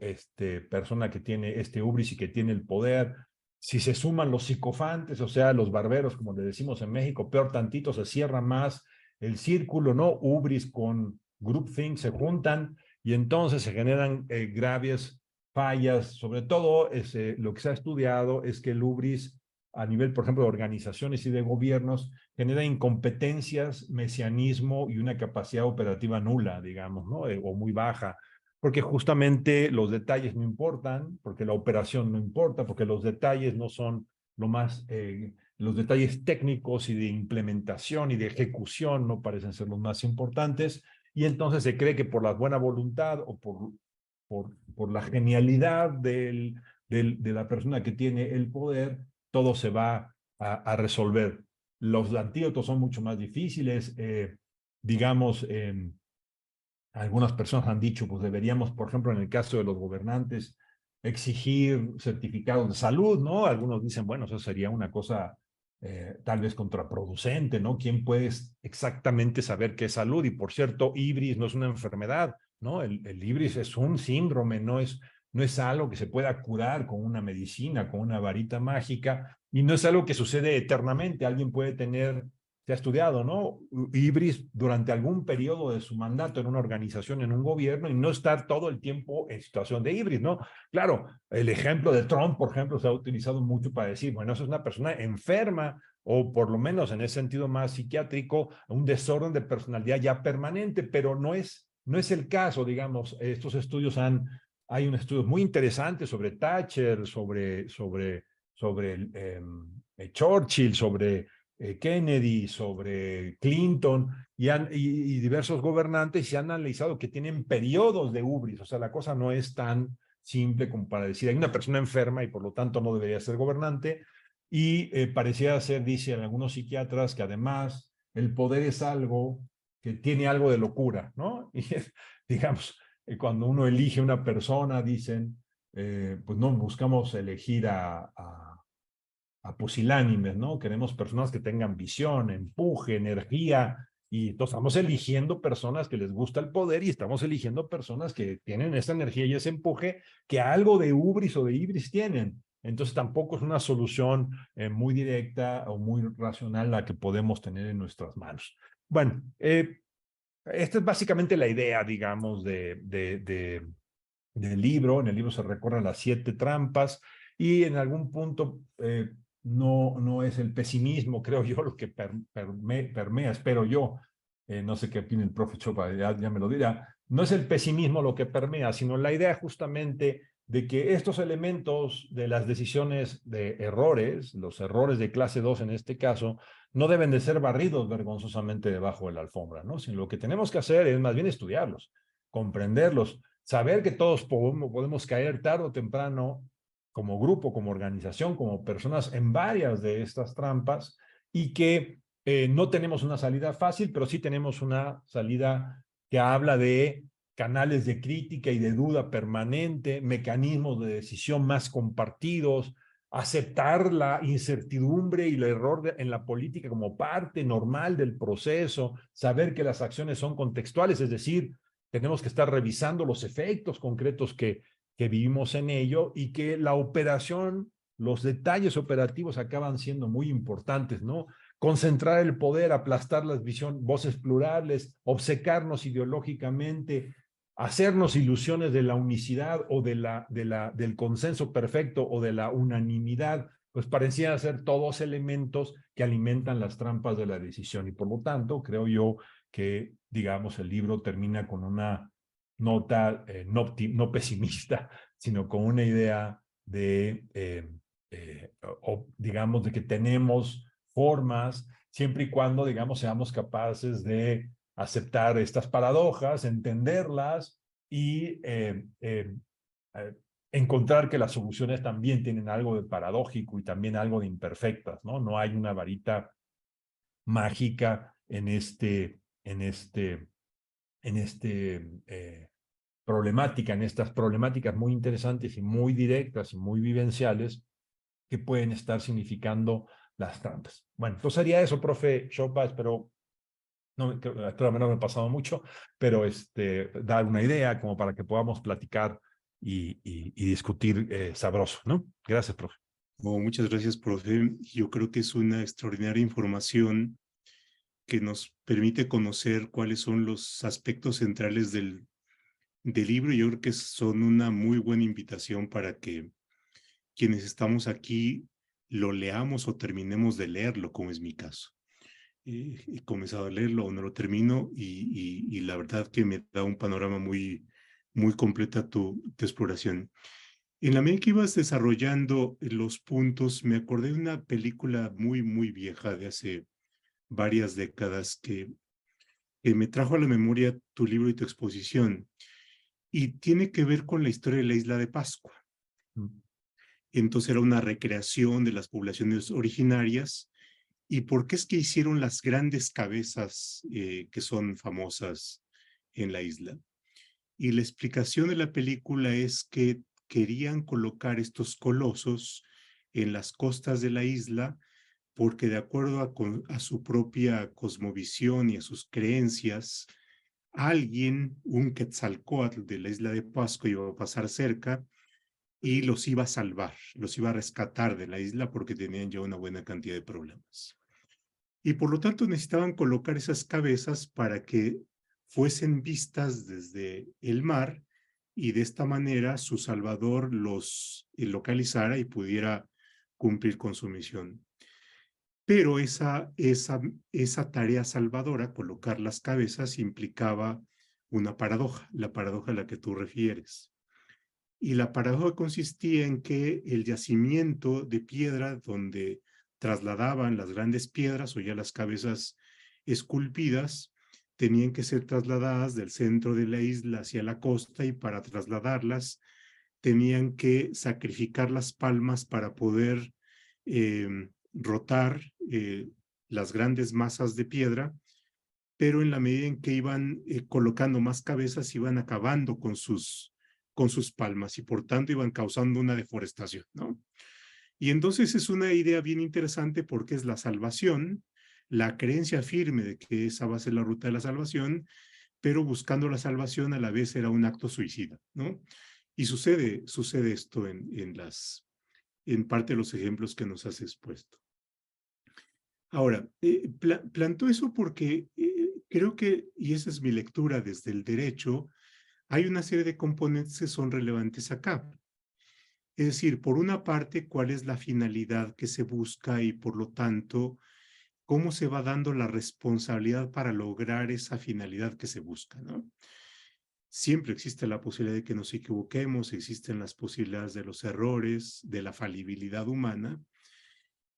Speaker 2: persona que tiene este hubris y que tiene el poder. Si se suman los psicofantes, o sea, los barberos, como le decimos en México, peor tantito, se cierra más el círculo, ¿no? Hubris con groupthink se juntan y entonces se generan graves fallas. Sobre todo, lo que se ha estudiado es que el hubris a nivel, por ejemplo, de organizaciones y de gobiernos, genera incompetencias, mesianismo y una capacidad operativa nula, digamos, ¿no? O muy baja, porque justamente los detalles no importan, porque la operación no importa, porque los detalles no son lo más, los detalles técnicos y de implementación y de ejecución no parecen ser los más importantes, y entonces se cree que por la buena voluntad o por la genialidad de la persona que tiene el poder, todo se va a resolver. Los antídotos son mucho más difíciles. Digamos, algunas personas han dicho, pues deberíamos, por ejemplo, en el caso de los gobernantes, exigir certificados de salud, ¿no? Algunos dicen, bueno, eso sería una cosa tal vez contraproducente, ¿no? ¿Quién puede exactamente saber qué es salud? Y por cierto, IBRIS no es una enfermedad, ¿no? El IBRIS es un síndrome, no es algo que se pueda curar con una medicina, con una varita mágica, y no es algo que sucede eternamente. Alguien puede tener, se ha estudiado, ¿no? IBRIS durante algún periodo de su mandato en una organización, en un gobierno, y no estar todo el tiempo en situación de IBRIS, ¿no? Claro, el ejemplo de Trump, por ejemplo, se ha utilizado mucho para decir, bueno, eso es una persona enferma, o por lo menos en ese sentido más psiquiátrico, un desorden de personalidad ya permanente, pero no es el caso, digamos. Estos estudios hay un estudio muy interesante sobre Thatcher, sobre Churchill, sobre Kennedy, sobre Clinton y diversos gobernantes, y han analizado que tienen periodos de ubris. O sea, la cosa no es tan simple como para decir, hay una persona enferma y por lo tanto no debería ser gobernante. Y parecía ser, dicen algunos psiquiatras, que además el poder es algo que tiene algo de locura, ¿no? Y digamos, cuando uno elige una persona, dicen, pues no buscamos elegir a pusilánimes, ¿no? Queremos personas que tengan visión, empuje, energía, y entonces estamos eligiendo personas que les gusta el poder y estamos eligiendo personas que tienen esa energía y ese empuje, que algo de ubris o de ibris tienen. Entonces tampoco es una solución muy directa o muy racional la que podemos tener en nuestras manos. Bueno, esta es básicamente la idea, digamos, del libro. En el libro se recorren las 7 trampas y en algún punto no es el pesimismo, creo yo, lo que permea, espero yo. No sé qué opina el profe Chopa, ya me lo dirá. No es el pesimismo lo que permea, sino la idea justamente de que estos elementos de las decisiones de errores, los errores de clase 2 en este caso, no deben de ser barridos vergonzosamente debajo de la alfombra, ¿no? Sino lo que tenemos que hacer es más bien estudiarlos, comprenderlos, saber que todos podemos caer tarde o temprano como grupo, como organización, como personas en varias de estas trampas, y que no tenemos una salida fácil, pero sí tenemos una salida que habla de canales de crítica y de duda permanente, mecanismos de decisión más compartidos, aceptar la incertidumbre y el error en la política como parte normal del proceso, saber que las acciones son contextuales, es decir, tenemos que estar revisando los efectos concretos que vivimos en ello, y que la operación, los detalles operativos acaban siendo muy importantes, ¿no? Concentrar el poder, aplastar las voces plurales, obcecarnos ideológicamente, hacernos ilusiones de la unicidad o del consenso perfecto o de la unanimidad, pues parecían ser todos elementos que alimentan las trampas de la decisión. Y por lo tanto, creo yo que, digamos, el libro termina con una nota no pesimista, sino con una idea digamos, de que tenemos formas, siempre y cuando, digamos, seamos capaces de aceptar estas paradojas, entenderlas y encontrar que las soluciones también tienen algo de paradójico y también algo de imperfectas, ¿no? No hay una varita mágica en problemática, en estas problemáticas muy interesantes y muy directas y muy vivenciales que pueden estar significando las trampas. Bueno, entonces haría eso, profe Chopa, espero no me he pasado mucho, pero dar una idea como para que podamos platicar y discutir sabroso, ¿no? Gracias, profe.
Speaker 1: Oh, muchas gracias, profe. Yo creo que es una extraordinaria información que nos permite conocer cuáles son los aspectos centrales del libro. Yo creo que son una muy buena invitación para que quienes estamos aquí lo leamos o terminemos de leerlo, como es mi caso. He comenzado a leerlo o no lo termino, y la verdad que me da un panorama muy, muy completa tu exploración. En la medida que ibas desarrollando los puntos, me acordé de una película muy, muy vieja de hace varias décadas que me trajo a la memoria tu libro y tu exposición, y tiene que ver con la historia de la isla de Pascua. Entonces era una recreación de las poblaciones originarias. ¿Y por qué es que hicieron las grandes cabezas que son famosas en la isla? Y la explicación de la película es que querían colocar estos colosos en las costas de la isla porque de acuerdo a su propia cosmovisión y a sus creencias, alguien, un Quetzalcóatl de la isla de Pascua iba a pasar cerca y los iba a salvar, los iba a rescatar de la isla porque tenían ya una buena cantidad de problemas. Y por lo tanto necesitaban colocar esas cabezas para que fuesen vistas desde el mar y de esta manera su Salvador los localizara y pudiera cumplir con su misión. Pero esa tarea salvadora, colocar las cabezas, implicaba una paradoja, la paradoja a la que tú refieres. Y la paradoja consistía en que el yacimiento de piedra donde trasladaban las grandes piedras o ya las cabezas esculpidas, tenían que ser trasladadas del centro de la isla hacia la costa y para trasladarlas tenían que sacrificar las palmas para poder rotar las grandes masas de piedra, pero en la medida en que iban colocando más cabezas, iban acabando con sus palmas y por tanto iban causando una deforestación, ¿no? Y entonces es una idea bien interesante porque es la salvación, la creencia firme de que esa va a ser la ruta de la salvación, pero buscando la salvación a la vez era un acto suicida, ¿no? Y sucede esto en parte de los ejemplos que nos has expuesto. Ahora, planteo eso porque creo que, y esa es mi lectura desde el derecho, hay una serie de componentes que son relevantes acá. Es decir, por una parte, cuál es la finalidad que se busca y por lo tanto, cómo se va dando la responsabilidad para lograr esa finalidad que se busca, ¿no? Siempre existe la posibilidad de que nos equivoquemos, existen las posibilidades de los errores, de la falibilidad humana.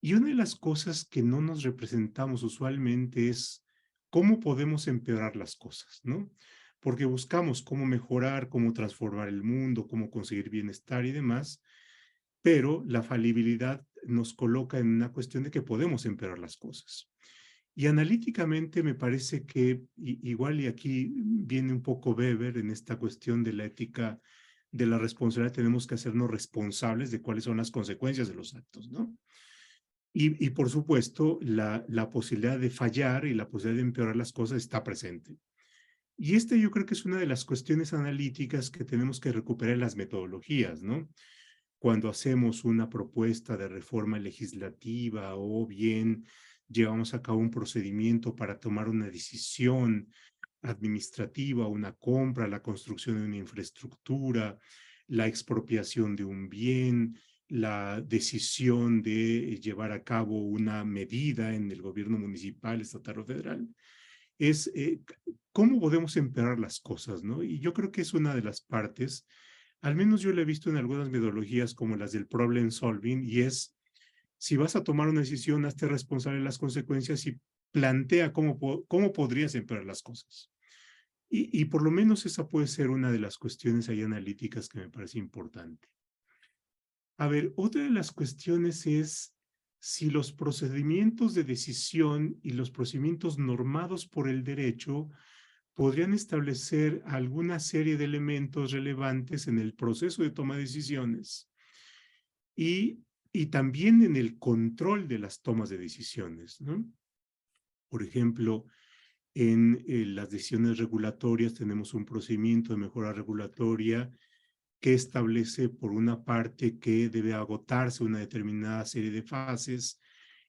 Speaker 1: Y una de las cosas que no nos representamos usualmente es cómo podemos empeorar las cosas, ¿no? Porque buscamos cómo mejorar, cómo transformar el mundo, cómo conseguir bienestar y demás, pero la falibilidad nos coloca en una cuestión de que podemos empeorar las cosas. Y analíticamente me parece que igual y aquí viene un poco Weber en esta cuestión de la ética de la responsabilidad, tenemos que hacernos responsables de cuáles son las consecuencias de los actos, ¿no? Y por supuesto, la posibilidad de fallar y la posibilidad de empeorar las cosas está presente. Y yo creo que es una de las cuestiones analíticas que tenemos que recuperar en las metodologías, ¿no? Cuando hacemos una propuesta de reforma legislativa o bien llevamos a cabo un procedimiento para tomar una decisión administrativa, una compra, la construcción de una infraestructura, la expropiación de un bien, la decisión de llevar a cabo una medida en el gobierno municipal, estatal o federal, es cómo podemos empeorar las cosas, ¿no? Y yo creo que es una de las partes, al menos yo lo he visto en algunas metodologías como las del problem solving, y es, si vas a tomar una decisión, hazte responsable de las consecuencias y plantea cómo podrías empeorar las cosas. Y por lo menos esa puede ser una de las cuestiones ahí analíticas que me parece importante. A ver, otra de las cuestiones es si los procedimientos de decisión y los procedimientos normados por el derecho podrían establecer alguna serie de elementos relevantes en el proceso de toma de decisiones y también en el control de las tomas de decisiones, ¿no? Por ejemplo, en las decisiones regulatorias tenemos un procedimiento de mejora regulatoria que establece por una parte que debe agotarse una determinada serie de fases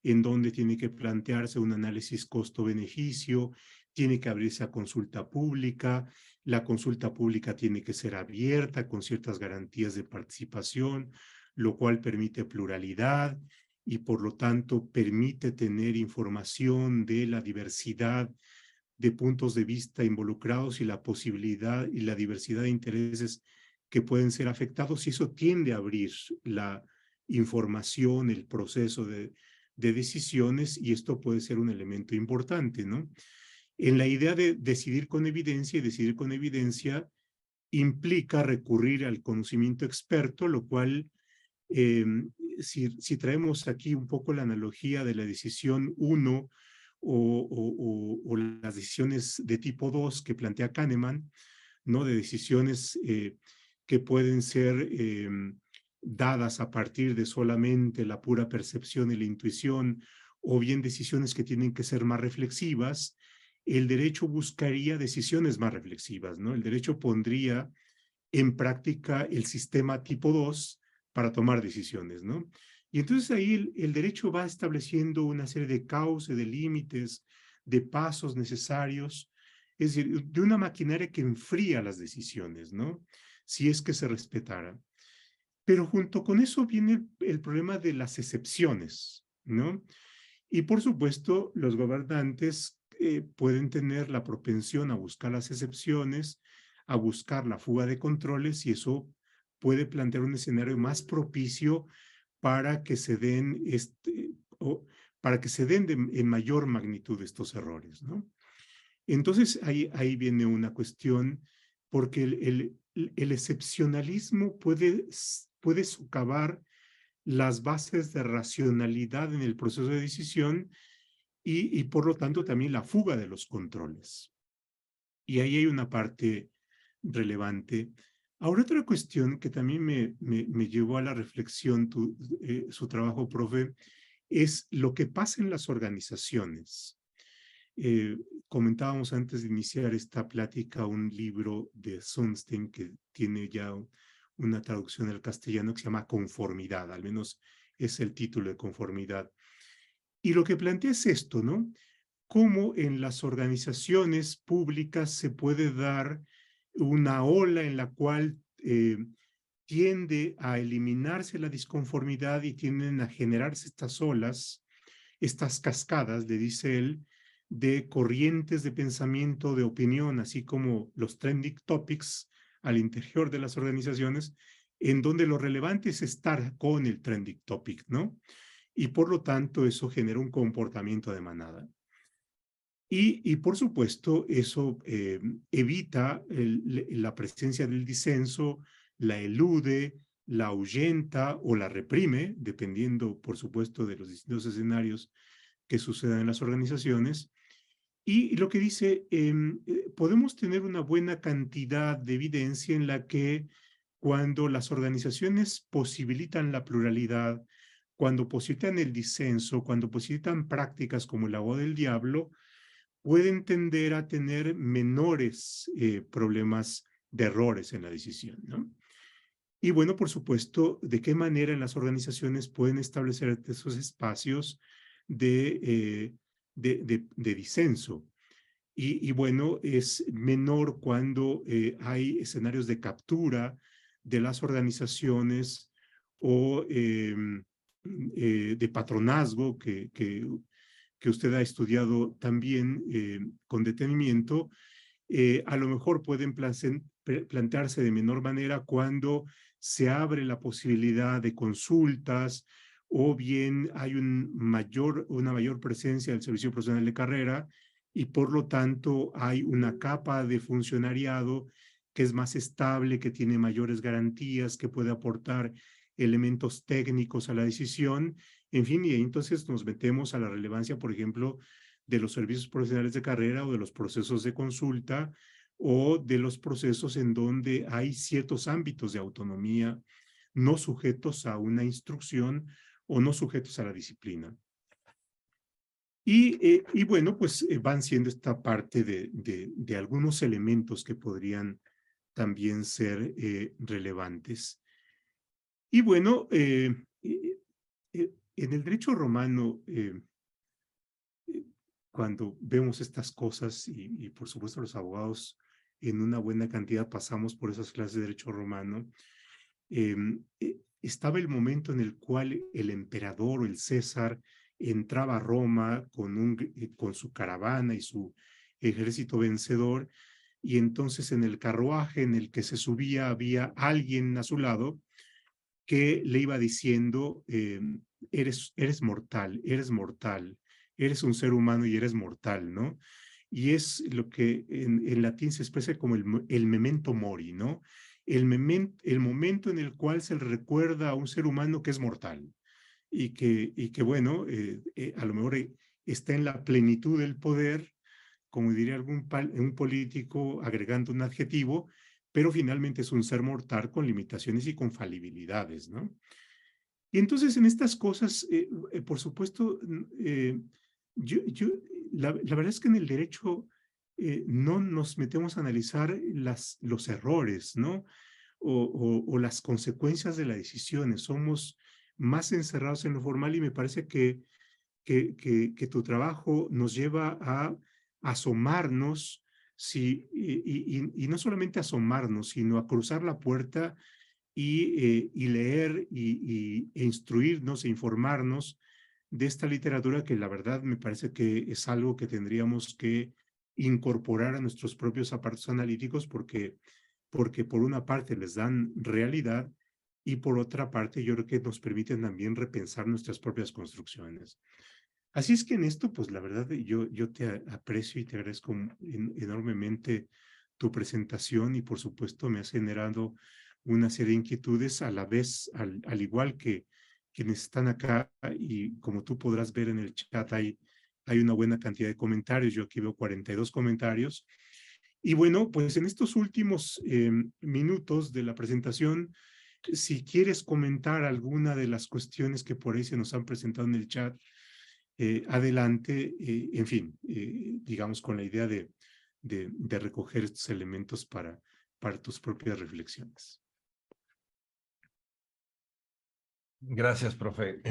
Speaker 1: en donde tiene que plantearse un análisis costo-beneficio, tiene que abrirse a consulta pública, la consulta pública tiene que ser abierta con ciertas garantías de participación, lo cual permite pluralidad y por lo tanto permite tener información de la diversidad de puntos de vista involucrados y la posibilidad y la diversidad de intereses que pueden ser afectados y eso tiende a abrir la información, el proceso de decisiones y esto puede ser un elemento importante, ¿no? En la idea de decidir con evidencia y decidir con evidencia implica recurrir al conocimiento experto, lo cual Si traemos aquí un poco la analogía de la decisión 1 o las decisiones de tipo 2 que plantea Kahneman, ¿no? De decisiones que pueden ser dadas a partir de solamente la pura percepción y la intuición, o bien decisiones que tienen que ser más reflexivas, el derecho buscaría decisiones más reflexivas, ¿no? El derecho pondría en práctica el sistema tipo 2 para tomar decisiones, ¿no? Y entonces ahí el derecho va estableciendo una serie de causas, de límites, de pasos necesarios, es decir, de una maquinaria que enfría las decisiones, ¿no? Si es que se respetara. Pero junto con eso viene el problema de las excepciones, ¿no? Y por supuesto, los gobernantes pueden tener la propensión a buscar las excepciones, a buscar la fuga de controles, y eso puede plantear un escenario más propicio para que se den, para que se den en mayor magnitud estos errores, ¿no? Entonces, ahí viene una cuestión, porque el excepcionalismo puede socavar las bases de racionalidad en el proceso de decisión y por lo tanto también la fuga de los controles. Y ahí hay una parte relevante. Ahora, otra cuestión que también me llevó a la reflexión, su trabajo, profe, es lo que pasa en las organizaciones. Eh, Comentábamos antes de iniciar esta plática un libro de Sunstein que tiene ya una traducción al castellano que se llama Conformidad, al menos es el título de Conformidad. Y lo que plantea es esto, ¿no? Cómo en las organizaciones públicas se puede dar una ola en la cual tiende a eliminarse la disconformidad y tienden a generarse estas olas, estas cascadas, le dice él, de corrientes de pensamiento, de opinión, así como los trending topics al interior de las organizaciones, en donde lo relevante es estar con el trending topic, ¿no? Y por lo tanto eso genera un comportamiento de manada. Y por supuesto, eso evita la presencia del disenso, la elude, la ahuyenta o la reprime, dependiendo, por supuesto, de los distintos escenarios que sucedan en las organizaciones. Y lo que dice, podemos tener una buena cantidad de evidencia en la que cuando las organizaciones posibilitan la pluralidad, cuando posibilitan el disenso, cuando posibilitan prácticas como el agua del diablo, pueden tender a tener menores problemas de errores en la decisión, ¿no? Y bueno, por supuesto, de qué manera en las organizaciones pueden establecer esos espacios de disenso. Y bueno, es menor cuando hay escenarios de captura de las organizaciones o de patronazgo que usted ha estudiado también con detenimiento, a lo mejor pueden plantearse de menor manera cuando se abre la posibilidad de consultas o bien hay una mayor presencia del servicio profesional de carrera y por lo tanto hay una capa de funcionariado que es más estable, que tiene mayores garantías, que puede aportar elementos técnicos a la decisión, en fin, y entonces nos metemos a la relevancia, por ejemplo, de los servicios profesionales de carrera o de los procesos de consulta o de los procesos en donde hay ciertos ámbitos de autonomía no sujetos a una instrucción o no sujetos a la disciplina. Y bueno, pues van siendo esta parte de algunos elementos que podrían también ser relevantes. Y bueno, en el derecho romano, cuando vemos estas cosas y por supuesto los abogados en una buena cantidad pasamos por esas clases de derecho romano, estaba el momento en el cual el emperador o el César entraba a Roma con su caravana y su ejército vencedor, y entonces en el carruaje en el que se subía había alguien a su lado que le iba diciendo, eres mortal, eres un ser humano y eres mortal, ¿no? Y es lo que en latín se expresa como el memento mori, ¿no? el momento en el cual se le recuerda a un ser humano que es mortal y que bueno, a lo mejor está en la plenitud del poder, como diría un político agregando un adjetivo, pero finalmente es un ser mortal con limitaciones y con falibilidades, ¿no? Y entonces en estas cosas, por supuesto, yo, la verdad es que en el derecho no nos metemos a analizar los errores, ¿no? O las consecuencias de las decisiones. Somos más encerrados en lo formal y me parece que tu trabajo nos lleva a asomarnos, y no solamente asomarnos, sino a cruzar la puerta y leer e instruirnos e informarnos de esta literatura que la verdad me parece que es algo que tendríamos que incorporar a nuestros propios aparatos analíticos porque por una parte les dan realidad y por otra parte yo creo que nos permiten también repensar nuestras propias construcciones. Así es que en esto, pues la verdad, yo te aprecio y te agradezco enormemente tu presentación y por supuesto me has generado una serie de inquietudes a la vez, al igual que quienes están acá y como tú podrás ver en el chat hay una buena cantidad de comentarios. Yo aquí veo 42 comentarios. Y bueno, pues en estos últimos minutos de la presentación, si quieres comentar alguna de las cuestiones que por ahí se nos han presentado en el chat, adelante, en fin, digamos con la idea de recoger estos elementos para tus propias reflexiones.
Speaker 2: Gracias, profe.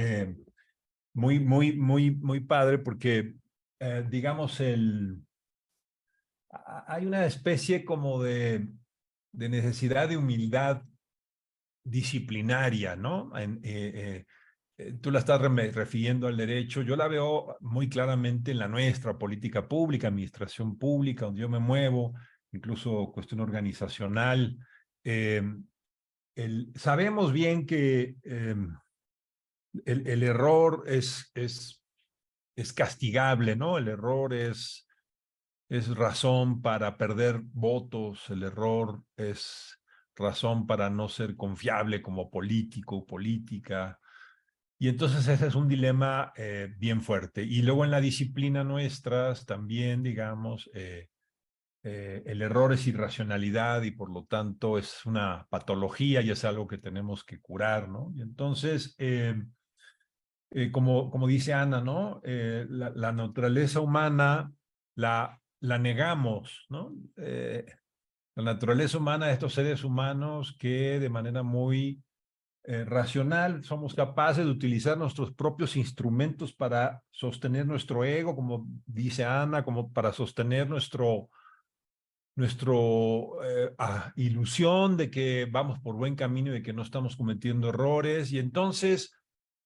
Speaker 2: Muy padre porque, digamos, hay una especie como de necesidad de humildad disciplinaria, ¿no? Tú la estás refiriendo al derecho, yo la veo muy claramente en la nuestra política pública, administración pública, donde yo me muevo, incluso cuestión organizacional. Sabemos bien que el error es castigable, ¿no? El error es razón para perder votos, el error es razón para no ser confiable como político o política. Y entonces ese es un dilema bien fuerte. Y luego en la disciplina nuestras también, digamos, el error es irracionalidad y por lo tanto es una patología y es algo que tenemos que curar, ¿no? Y entonces, como dice Ana, ¿no? La naturaleza humana la negamos, ¿no? La naturaleza humana de estos seres humanos que de manera muy racional somos capaces de utilizar nuestros propios instrumentos para sostener nuestro ego, como dice Ana, como para sostener nuestro ilusión de que vamos por buen camino y de que no estamos cometiendo errores. Y entonces,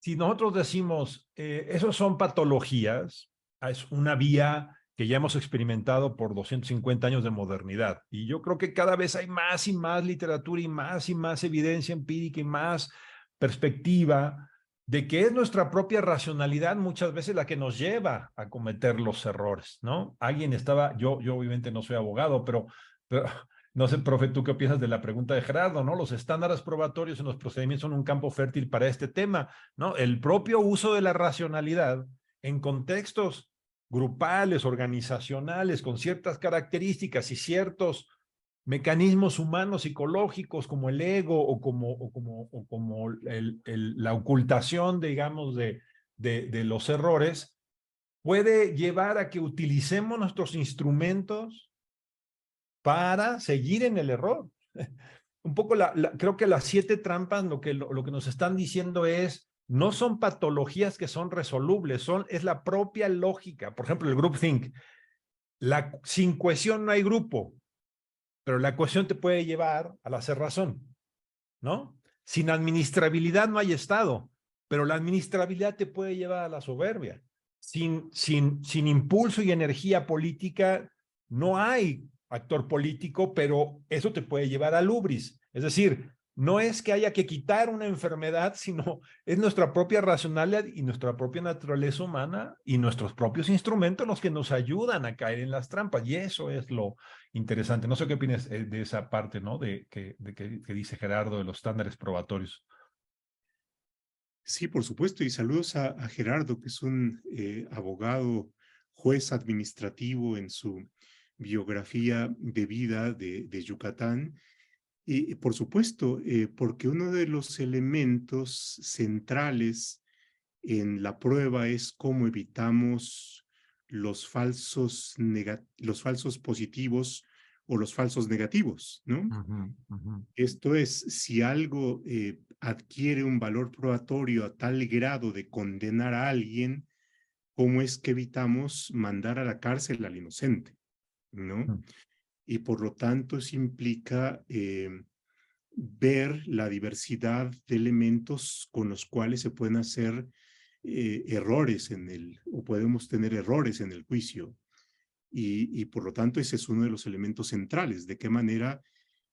Speaker 2: si nosotros decimos, esos son patologías, es una vía que ya hemos experimentado por 250 años de modernidad. Y yo creo que cada vez hay más y más literatura y más evidencia empírica y más perspectiva de que es nuestra propia racionalidad muchas veces la que nos lleva a cometer los errores, ¿no? Alguien estaba, yo obviamente no soy abogado, pero no sé, profe, ¿tú qué piensas de la pregunta de Gerardo, no? Los estándares probatorios en los procedimientos son un campo fértil para este tema, ¿no? El propio uso de la racionalidad en contextos grupales, organizacionales, con ciertas características y ciertos mecanismos humanos psicológicos como el ego o como la ocultación, digamos, de los errores, puede llevar a que utilicemos nuestros instrumentos para seguir en el error. Un poco creo que las 7 trampas lo que nos están diciendo es, no son patologías que son resolubles, es la propia lógica. Por ejemplo, el groupthink. Sin cohesión no hay grupo, pero la cohesión te puede llevar a la cerrazón, ¿no? Sin administrabilidad no hay Estado, pero la administrabilidad te puede llevar a la soberbia. Sin impulso y energía política no hay actor político, pero eso te puede llevar al hubris. Es decir, no es que haya que quitar una enfermedad, sino es nuestra propia racionalidad y nuestra propia naturaleza humana y nuestros propios instrumentos los que nos ayudan a caer en las trampas. Y eso es lo interesante. No sé qué opinas de esa parte, ¿no? Que dice Gerardo de los estándares probatorios.
Speaker 1: Sí, por supuesto, y saludos a Gerardo, que es un abogado, juez administrativo en su biografía de vida de Yucatán. Y por supuesto, porque uno de los elementos centrales en la prueba es cómo evitamos los falsos positivos o los falsos negativos, ¿no?
Speaker 2: Ujú, ujú.
Speaker 1: Esto es, si algo adquiere un valor probatorio a tal grado de condenar a alguien, ¿cómo es que evitamos mandar a la cárcel al inocente? ¿No?
Speaker 2: Mm.
Speaker 1: Y por lo tanto, eso implica ver la diversidad de elementos con los cuales se pueden hacer errores o podemos tener errores en el juicio. Y por lo tanto, ese es uno de los elementos centrales. ¿De qué manera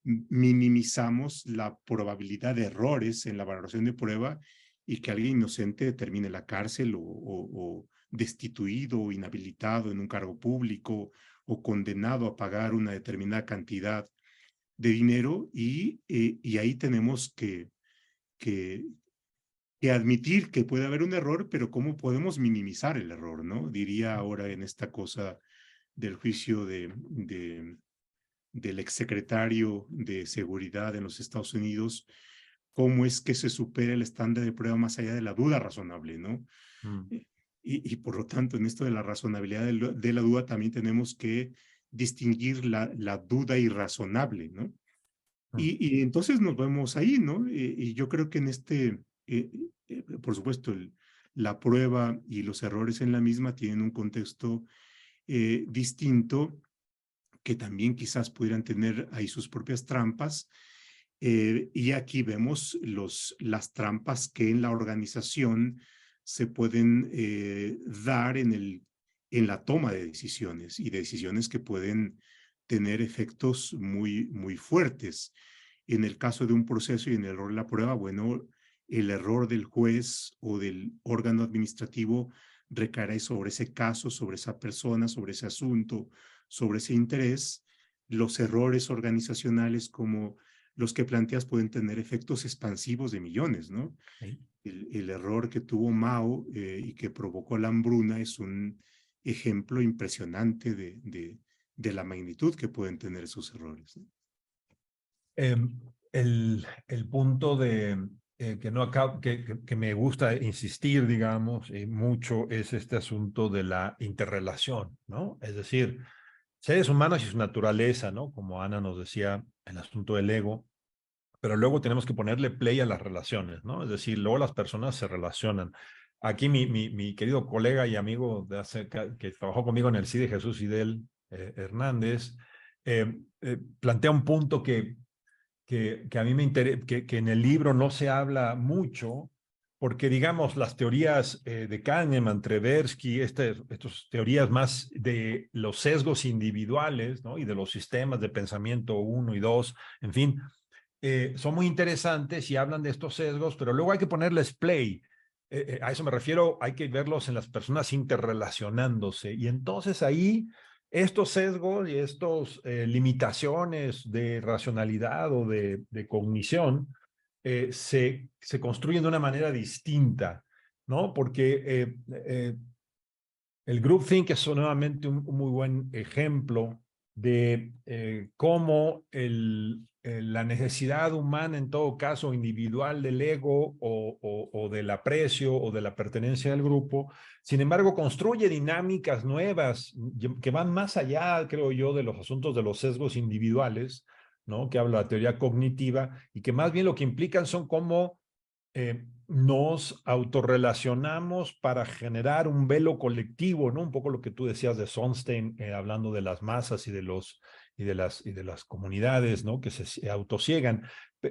Speaker 1: minimizamos la probabilidad de errores en la valoración de prueba y que alguien inocente termine en la cárcel o destituido o inhabilitado en un cargo público o condenado a pagar una determinada cantidad de dinero? Y ahí tenemos que, que admitir que puede haber un error, pero cómo podemos minimizar el error, ¿no? Diría ahora en esta cosa del juicio del exsecretario de Seguridad en los Estados Unidos, cómo es que se supera el estándar de prueba más allá de la duda razonable, ¿no?
Speaker 2: Mm.
Speaker 1: Y por lo tanto, en esto de la razonabilidad de la duda, también tenemos que distinguir la duda irrazonable, ¿no?
Speaker 2: Mm.
Speaker 1: Y entonces nos vemos ahí, ¿no? Y yo creo que en por supuesto, la prueba y los errores en la misma tienen un contexto distinto, que también quizás pudieran tener ahí sus propias trampas. Y aquí vemos las trampas que en la organización se pueden dar en la toma de decisiones y decisiones que pueden tener efectos muy, muy fuertes. En el caso de un proceso y en el error de la prueba, bueno, el error del juez o del órgano administrativo recaerá sobre ese caso, sobre esa persona, sobre ese asunto, sobre ese interés. Los errores organizacionales como los que planteas pueden tener efectos expansivos de millones, ¿no?
Speaker 2: Sí.
Speaker 1: El error que tuvo Mao y que provocó la hambruna es un ejemplo impresionante de la magnitud que pueden tener esos errores, ¿no?
Speaker 2: El punto que, no que me gusta insistir, digamos, mucho es este asunto de la interrelación, ¿no? Es decir, seres humanos y su naturaleza, ¿no? Como Ana nos decía, el asunto del ego, pero luego tenemos que ponerle play a las relaciones, ¿no? Es decir, luego las personas se relacionan. Aquí mi querido colega y amigo que trabajó conmigo en el CIDE, Jesús Fidel Hernández, plantea un punto que a mí me interesa, que en el libro no se habla mucho, porque digamos las teorías de Kahneman, Tversky, estas teorías más de los sesgos individuales, ¿no? Y de los sistemas de pensamiento 1 y 2, en fin, son muy interesantes y hablan de estos sesgos, pero luego hay que ponerles play. A eso me refiero, hay que verlos en las personas interrelacionándose. Y entonces ahí estos sesgos y estas limitaciones de racionalidad o de cognición se construyen de una manera distinta, ¿no? Porque el groupthink es nuevamente un muy buen ejemplo de cómo la necesidad humana, en todo caso individual, del ego o del aprecio o de la pertenencia al grupo, sin embargo, construye dinámicas nuevas que van más allá, creo yo, de los asuntos de los sesgos individuales, ¿no? Que habla la teoría cognitiva y que más bien lo que implican son cómo nos autorrelacionamos para generar un velo colectivo, ¿no? Un poco lo que tú decías de Sonstein, hablando de las masas de las comunidades, ¿no? Que se autociegan.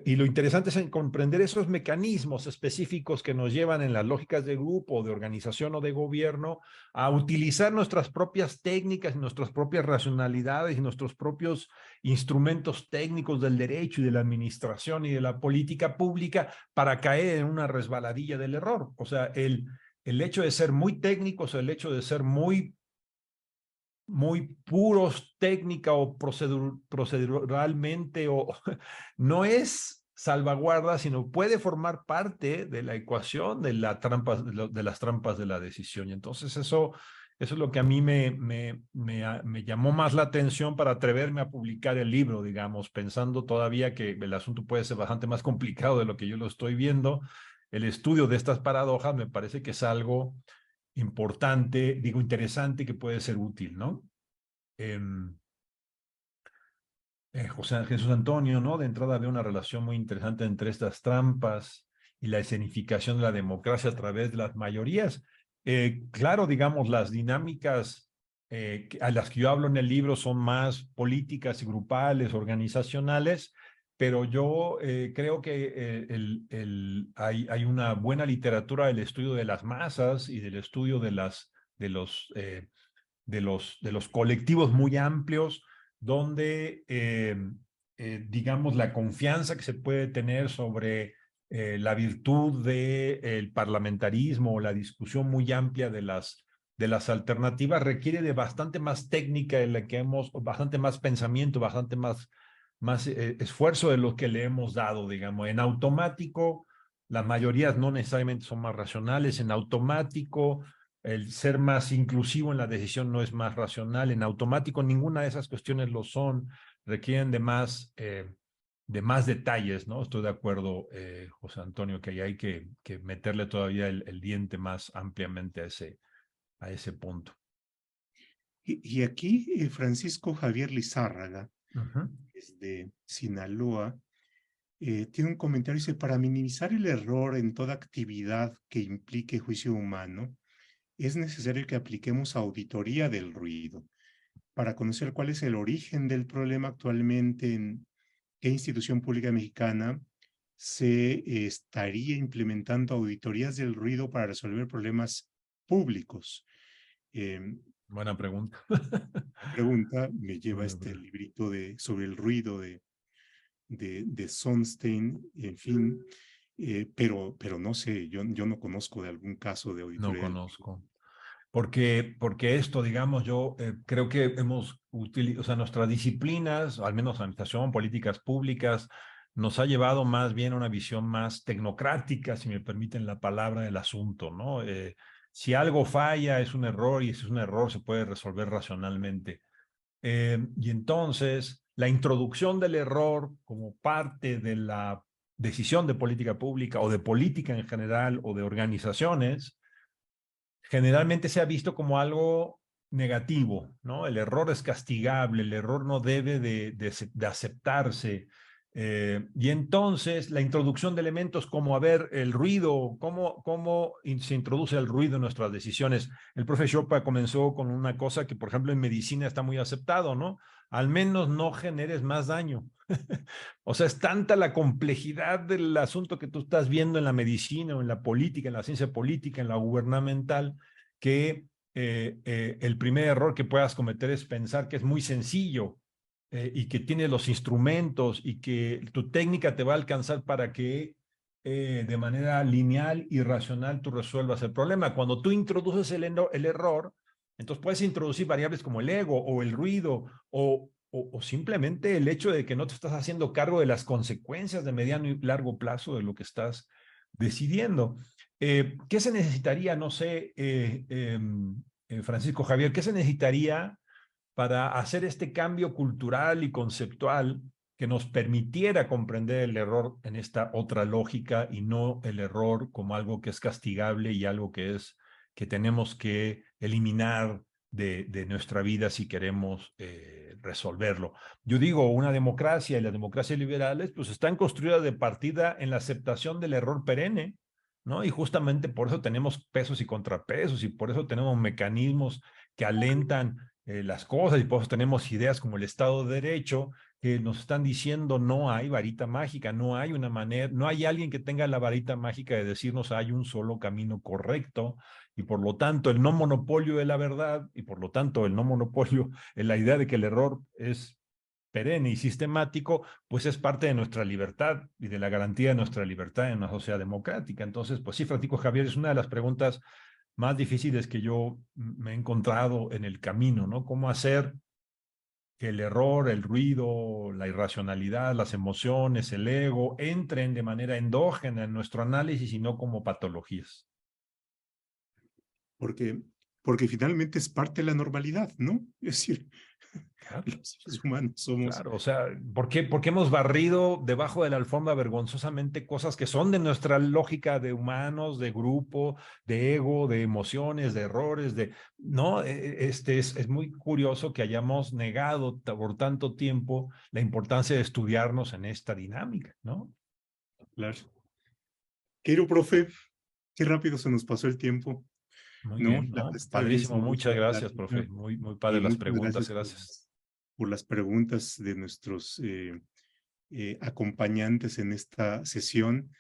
Speaker 2: Y lo interesante es en comprender esos mecanismos específicos que nos llevan en las lógicas de grupo, de organización o de gobierno a utilizar nuestras propias técnicas, nuestras propias racionalidades y nuestros propios instrumentos técnicos del derecho y de la administración y de la política pública para caer en una resbaladilla del error. O sea, el hecho de ser muy técnicos, el hecho de ser muy puros técnica o proceduralmente o no es salvaguarda, sino puede formar parte de la ecuación de, las trampas de la decisión. Y entonces eso es lo que a mí me llamó más la atención para atreverme a publicar el libro, digamos, pensando todavía que el asunto puede ser bastante más complicado de lo que yo lo estoy viendo. El estudio de estas paradojas me parece que es algo importante, digo, interesante, que puede ser útil, ¿no? José Jesús Antonio, ¿no? De entrada veo una relación muy interesante entre estas trampas y la escenificación de la democracia a través de las mayorías. Claro, digamos, las dinámicas a las que yo hablo en el libro son más políticas y grupales, organizacionales, pero yo creo que hay una buena literatura del estudio de las masas y del estudio de los colectivos muy amplios, donde, digamos, la confianza que se puede tener sobre la virtud del parlamentarismo o la discusión muy amplia de las alternativas requiere de bastante más técnica en la que bastante más pensamiento, bastante más esfuerzo de lo que le hemos dado, digamos. En automático, las mayorías no necesariamente son más racionales. En automático, el ser más inclusivo en la decisión no es más racional. En automático, ninguna de esas cuestiones lo son. Requieren de más detalles, ¿no? Estoy de acuerdo, José Antonio, que hay que meterle todavía el diente más ampliamente a ese punto.
Speaker 1: Y aquí Francisco Javier Lizárraga,
Speaker 2: Uh-huh.
Speaker 1: desde Sinaloa, tiene un comentario, dice, para minimizar el error en toda actividad que implique juicio humano, es necesario que apliquemos auditoría del ruido para conocer cuál es el origen del problema actualmente, en qué institución pública mexicana se estaría implementando auditorías del ruido para resolver problemas públicos.
Speaker 2: Buena pregunta.
Speaker 1: La pregunta me lleva a
Speaker 2: Buena
Speaker 1: este
Speaker 2: pregunta.
Speaker 1: librito sobre el ruido de Sonstein, en fin, pero no sé, yo no conozco de algún caso de
Speaker 2: No
Speaker 1: auditoría del ruido.
Speaker 2: conozco. Porque esto, digamos, yo creo que hemos utilizado, o sea, nuestras disciplinas, al menos administración, políticas públicas, nos ha llevado más bien a una visión más tecnocrática, si me permiten la palabra, del asunto, ¿no? Si algo falla, es un error, y si es un error, se puede resolver racionalmente. Y entonces, la introducción del error como parte de la decisión de política pública o de política en general o de organizaciones, generalmente se ha visto como algo negativo, ¿no? El error es castigable, el error no debe de aceptarse. Y entonces la introducción de elementos como, a ver, el ruido, cómo se introduce el ruido en nuestras decisiones. El profe Chopa comenzó con una cosa que, por ejemplo, en medicina está muy aceptado, ¿no? Al menos no generes más daño. O sea, es tanta la complejidad del asunto que tú estás viendo en la medicina o en la política, en la ciencia política, en la gubernamental, que el primer error que puedas cometer es pensar que es muy sencillo y que tienes los instrumentos y que tu técnica te va a alcanzar para que de manera lineal y racional tú resuelvas el problema. Cuando tú introduces el error, entonces puedes introducir variables como el ego o el ruido o simplemente el hecho de que no te estás haciendo cargo de las consecuencias de mediano y largo plazo de lo que estás decidiendo. ¿Qué se necesitaría? No sé, Francisco Javier, ¿qué se necesitaría para hacer este cambio cultural y conceptual que nos permitiera comprender el error en esta otra lógica y no el error como algo que es castigable y algo que tenemos que eliminar de nuestra vida si queremos resolverlo? Yo digo, una democracia y las democracias liberales pues están construidas de partida en la aceptación del error perenne, ¿no? Y justamente por eso tenemos pesos y contrapesos y por eso tenemos mecanismos que alentan las cosas y por eso tenemos ideas como el Estado de Derecho que nos están diciendo no hay varita mágica, no hay una manera, no hay alguien que tenga la varita mágica de decirnos hay un solo camino correcto y por lo tanto el no monopolio de la verdad y por lo tanto el no monopolio en la idea de que el error es perenne y sistemático, pues es parte de nuestra libertad y de la garantía de nuestra libertad en una sociedad democrática. Entonces, pues sí, Francisco Javier, es una de las preguntas más difíciles que yo me he encontrado en el camino, ¿no? ¿Cómo hacer que el error, el ruido, la irracionalidad, las emociones, el ego, entren de manera endógena en nuestro análisis y no como patologías?
Speaker 1: Porque, porque finalmente es parte de la normalidad, ¿no? Es decir,
Speaker 2: Claro.
Speaker 1: los seres humanos somos...
Speaker 2: Claro, o sea, ¿por qué hemos barrido debajo de la alfombra vergonzosamente cosas que son de nuestra lógica de humanos, de grupo, de ego, de emociones, de errores, de... No, es muy curioso que hayamos negado por tanto tiempo la importancia de estudiarnos en esta dinámica, ¿no?
Speaker 1: Claro. Querido profe, qué rápido se nos pasó el tiempo,
Speaker 2: Muy
Speaker 1: ¿no?
Speaker 2: bien,
Speaker 1: La verdad
Speaker 2: ¿no?
Speaker 1: está
Speaker 2: Padrísimo,
Speaker 1: sabrosa
Speaker 2: muchas
Speaker 1: la
Speaker 2: gracias,
Speaker 1: plática
Speaker 2: profe. Muy padre
Speaker 1: y
Speaker 2: las
Speaker 1: muchas
Speaker 2: preguntas,
Speaker 1: gracias
Speaker 2: gracias.
Speaker 1: por las preguntas de nuestros acompañantes en esta sesión.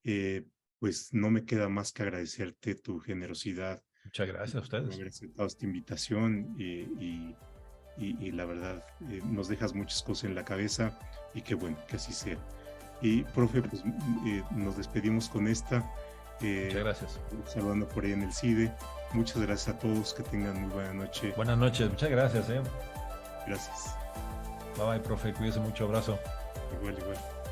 Speaker 1: Eh, pues no me queda más que agradecerte tu generosidad
Speaker 2: Muchas gracias a
Speaker 1: por
Speaker 2: ustedes.
Speaker 1: haber aceptado esta invitación y la verdad nos dejas muchas cosas en la cabeza y qué bueno que así sea. Y profe, pues nos despedimos con esta,
Speaker 2: Muchas gracias.
Speaker 1: saludando por ahí en el CIDE. Muchas gracias a todos, que tengan muy buena noche.
Speaker 2: Buenas noches, muchas gracias.
Speaker 1: Gracias.
Speaker 2: Bye bye, profe, cuídese mucho, abrazo.
Speaker 1: Igual, igual.